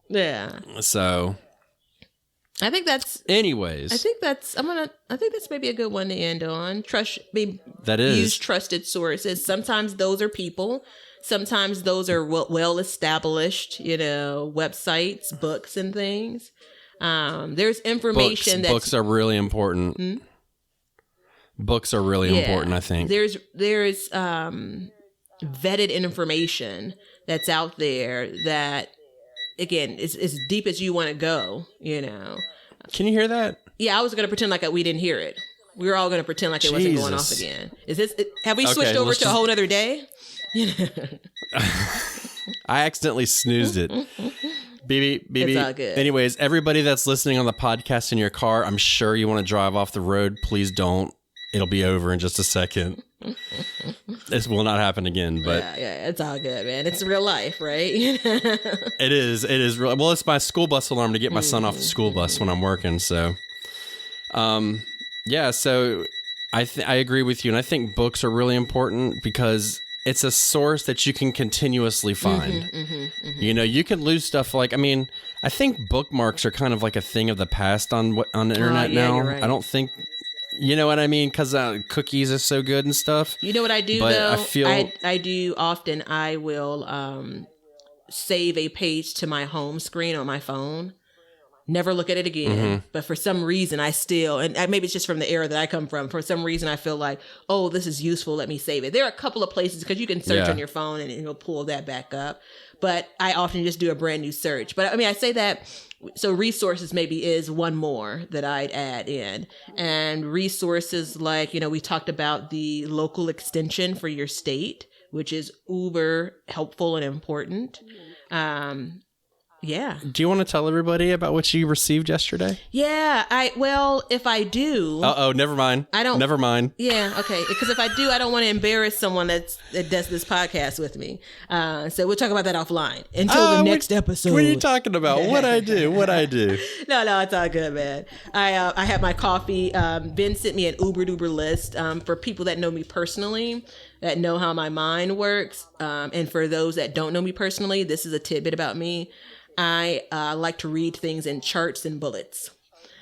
Yeah.
So,
anyways. I think that's maybe a good one to end on. Use trusted sources. Sometimes those are people. Sometimes those are well established, websites, books and things. There's information
books are really important. Hmm? Books are really important, I think.
There's vetted information that's out there that, again, is as deep as you want to go,
Can you hear that?
Yeah, I was going to pretend like we didn't hear it. We were all going to pretend like it wasn't going off again. Have we switched over to a whole other day?
I accidentally snoozed it. BB.
It's all good.
Anyways, everybody that's listening on the podcast in your car, I'm sure you want to drive off the road. Please don't. It'll be over in just a second. This will not happen again, but
yeah, it's all good, man. It's real life, right?
It is real. Well, it's my school bus alarm to get my son off the school bus when I'm working. So, so I agree with you, and I think books are really important because it's a source that you can continuously find. You can lose stuff like, I think bookmarks are kind of like a thing of the past on the internet now.
You're right.
I don't think. You know what I mean? Because cookies are so good and stuff.
You know what I do, though? I do often. I will save a page to my home screen on my phone. Never look at it again. But for some reason, I still, and maybe it's just from the era that I come from, for some reason, I feel like, oh, this is useful. Let me save it. There are a couple of places, because you can search on your phone and it'll pull that back up. But I often just do a brand new search. But I say that. So resources maybe is one more that I'd add in. And resources like, we talked about the local extension for your state, which is uber helpful and important. Yeah.
Do you want to tell everybody about what you received yesterday?
Yeah. If I do.
Never mind. Never mind.
Yeah. Okay. Because if I do, I don't want to embarrass someone that does this podcast with me. So we'll talk about that offline until the next episode.
What are you talking about? What'd I do?
No, it's all good, man. I had my coffee. Ben sent me an uber-duper list for people that know me personally, that know how my mind works. And for those that don't know me personally, this is a tidbit about me. I like to read things in charts and bullets.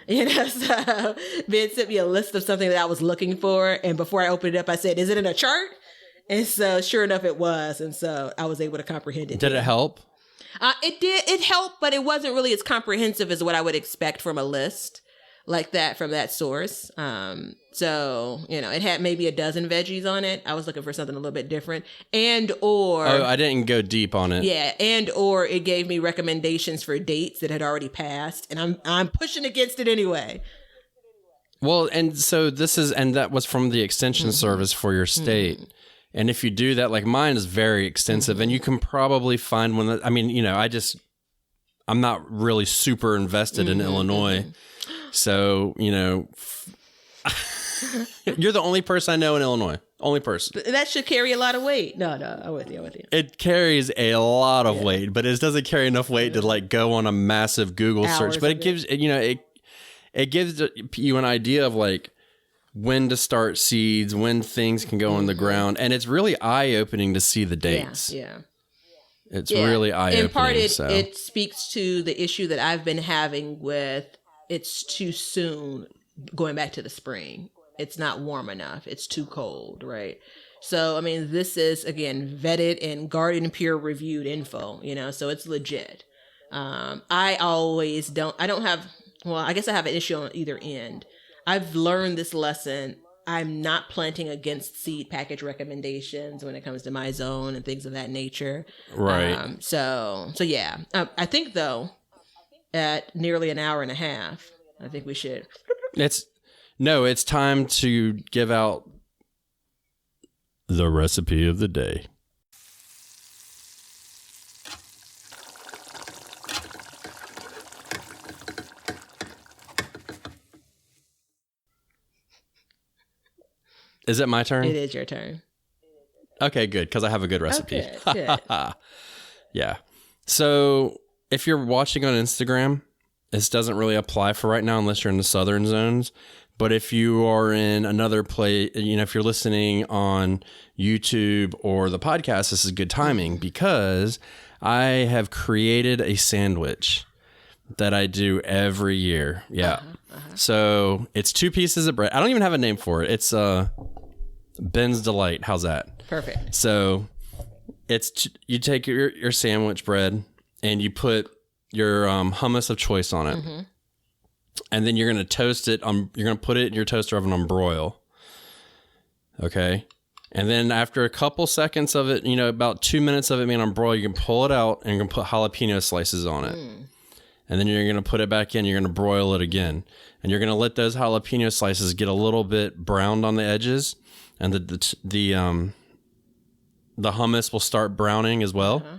So Ben sent me a list of something that I was looking for. And before I opened it up, I said, is it in a chart? And so sure enough, it was. And so I was able to comprehend it.
Did it help?
It did. It helped, but it wasn't really as comprehensive as what I would expect from a list like that from that source. So, it had maybe a dozen veggies on it. I was looking for something a little bit different.
I didn't go deep on it.
Yeah. Or it gave me recommendations for dates that had already passed, and I'm pushing against it anyway.
Well, and so that was from the extension service for your state. And if you do that, like mine is very extensive, and you can probably find one that, I'm not really super invested in Illinois. So, you're the only person I know in Illinois. Only person.
That should carry a lot of weight. No, I'm with you.
It carries a lot of weight, but it doesn't carry enough weight to go on a massive Google search. But it gives, it gives you an idea of when to start seeds, when things can go in the ground. And it's really eye-opening to see the dates.
Yeah.
It's really eye-opening.
In part, it speaks to the issue that I've been having with it's too soon going back to the spring. It's not warm enough. It's too cold, right? So, this is, again, vetted and garden peer reviewed info, so it's legit. I guess I have an issue on either end. I've learned this lesson. I'm not planting against seed package recommendations when it comes to my zone and things of that nature.
Right.
So yeah. I think, though, at nearly an hour and a half, I think we should.
It's time to give out the recipe of the day. Is it my turn?
It is your turn.
Okay, good, because I have a good recipe.
Okay, good.
Yeah. So if you're watching on Instagram, this doesn't really apply for right now unless you're in the southern zones. But if you are in another place, if you're listening on YouTube or the podcast, this is good timing because I have created a sandwich that I do every year. Yeah. So it's 2 pieces of bread. I don't even have a name for it. It's Ben's Delight. How's that?
Perfect.
So you take your sandwich bread and you put your hummus of choice on it. Mm-hmm. And then you're going to toast it. You're going to put it in your toaster oven on broil. Okay. And then after a couple seconds of it, about 2 minutes of it being on broil, you can pull it out and you can put jalapeno slices on it. And then you're going to put it back in. You're going to broil it again. And you're going to let those jalapeno slices get a little bit browned on the edges. And the hummus will start browning as well. Uh-huh.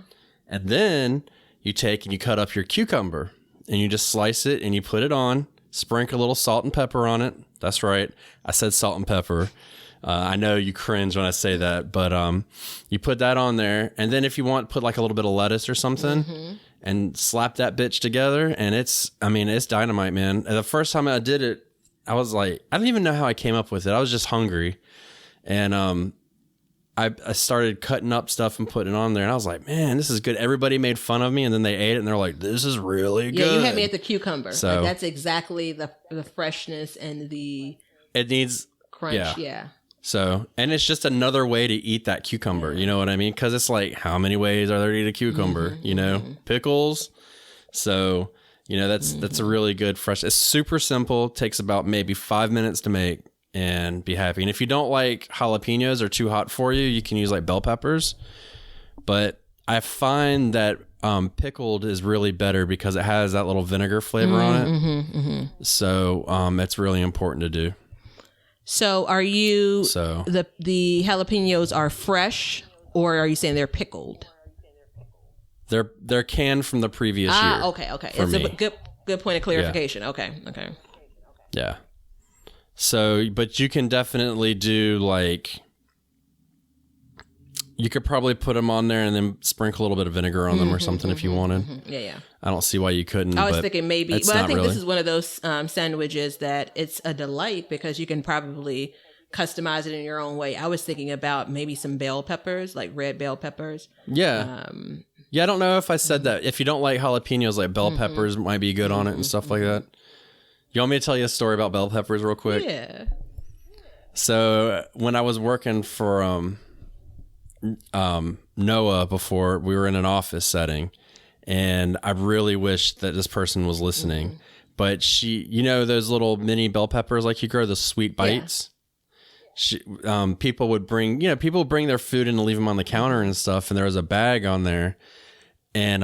And then you take and you cut up your cucumber. And you just slice it and you put it on, sprinkle a little salt and pepper on it. That's right. I said salt and pepper. I know you cringe when I say that, but you put that on there. And then if you want, put like a little bit of lettuce or something and slap that bitch together. And it's dynamite, man. And the first time I did it, I was like, I don't even know how I came up with it. I was just hungry. And I started cutting up stuff and putting it on there, and I was like, man, this is good. Everybody made fun of me, and then they ate it, and they're like, this is really good.
Yeah, you had me at the cucumber.
So
that's exactly the freshness and the
crunch.
Yeah.
So, and it's just another way to eat that cucumber. You know what I mean? Because it's like, how many ways are there to eat a cucumber? Pickles. So, that's a really good fresh. It's super simple. Takes about maybe 5 minutes to make. And be happy. And if you don't like jalapenos or too hot for you, you can use like bell peppers. But I find that pickled is really better because it has that little vinegar flavor on it. So it's really important to do.
So are you the jalapenos are fresh, or are you saying they're pickled?
They're canned from the previous year.
Okay. It's a good point of clarification. Yeah. Okay.
Yeah. So, but you can definitely do you could probably put them on there and then sprinkle a little bit of vinegar on them or something if you wanted.
Yeah.
I don't see why you couldn't.
I was thinking maybe, I think
really.
This is one of those sandwiches that it's a delight because you can probably customize it in your own way. I was thinking about maybe some bell peppers, like red bell peppers.
Yeah. Yeah, I don't know if I said that. If you don't like jalapenos, like bell peppers might be good on it and stuff like that. You want me to tell you a story about bell peppers real quick?
Yeah.
So when I was working for Noah before, we were in an office setting, and I really wished that this person was listening. But she, those little mini bell peppers like you grow, the sweet bites. Yeah. People would bring their food in and leave them on the counter and stuff, and there was a bag on there, and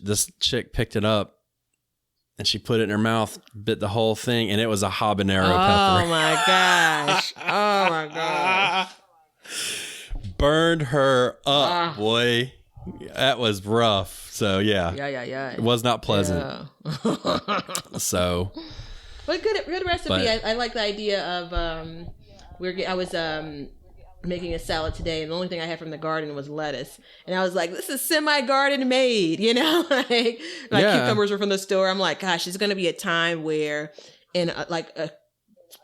this chick picked it up. And she put it in her mouth, bit the whole thing, and it was a habanero pepper.
Oh my gosh.
Burned her up, boy. That was rough. So, yeah.
Yeah.
It was not pleasant.
Yeah.
So.
But good recipe. I like the idea of, I was making a salad today, and the only thing I had from the garden was lettuce, and I was like, this is semi-garden made, like cucumbers were from the store. I'm like, gosh, it's going to be a time where in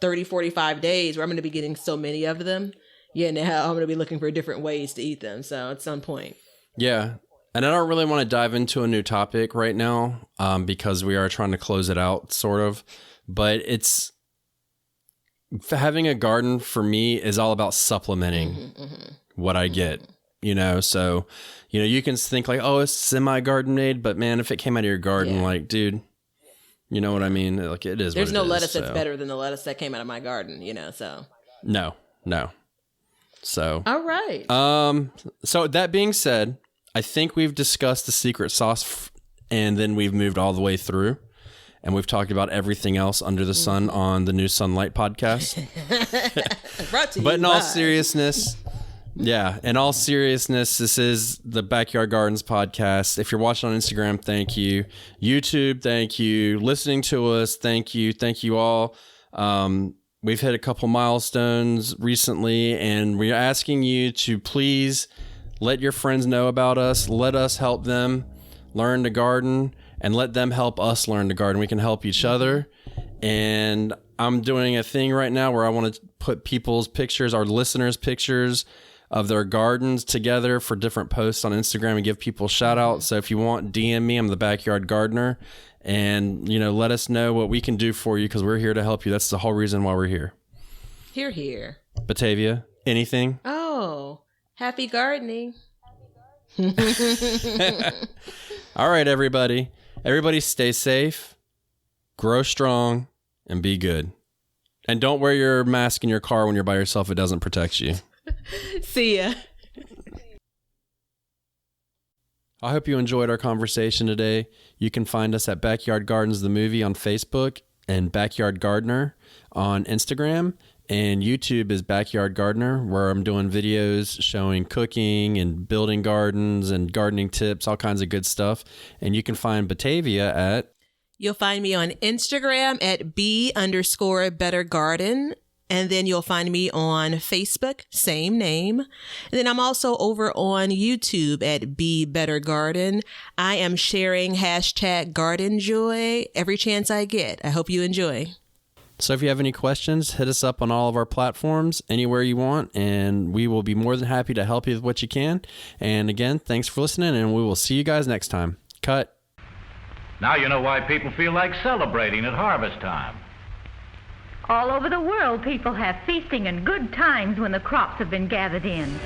30, 45 days where I'm going to be getting so many of them, I'm going to be looking for different ways to eat them. So at some point. Yeah.
And I don't really want to dive into a new topic right now because we are trying to close it out sort of, but having a garden for me is all about supplementing what I get, so, you can think like, oh, it's semi-garden made, but man, if it came out of your garden, dude, you know what I mean? Like it is.
There's no lettuce
that's
better than the lettuce that came out of my garden, so.
No. So.
All right.
So that being said, I think we've discussed the secret sauce and then we've moved all the way through. And we've talked about everything else under the sun on the New Sunlight podcast.
Brought to you
but in all seriousness, this is the Backyard Gardens podcast. If you're watching on Instagram, thank you. YouTube, thank you. Listening to us, thank you. Thank you all. We've hit a couple milestones recently, and we're asking you to please let your friends know about us. Let us help them learn to garden. And let them help us learn to garden. We can help each other. And I'm doing a thing right now where I want to put people's pictures, our listeners' pictures of their gardens together for different posts on Instagram and give people shout outs. So if you want, DM me. I'm the Backyard Gardener. And, let us know what we can do for you because we're here to help you. That's the whole reason why we're here.
Here.
Batavia, anything?
Oh, happy gardening.
All right, everybody. Everybody stay safe, grow strong, and be good. And don't wear your mask in your car when you're by yourself. It doesn't protect you.
See ya.
I hope you enjoyed our conversation today. You can find us at Backyard Gardens the Movie on Facebook and Backyard Gardener on Instagram. And YouTube is Backyard Gardener, where I'm doing videos showing cooking and building gardens and gardening tips, all kinds of good stuff. And you can find Batavia at...
You'll find me on Instagram at B_BetterGarden. And then you'll find me on Facebook, same name. And then I'm also over on YouTube at Be Better Garden. I am sharing #GardenJoy every chance I get. I hope you enjoy.
So if you have any questions, hit us up on all of our platforms, anywhere you want, and we will be more than happy to help you with what you can. And again, thanks for listening, and we will see you guys next time. Cut.
Now you know why people feel like celebrating at harvest time.
All over the world, people have feasting and good times when the crops have been gathered in.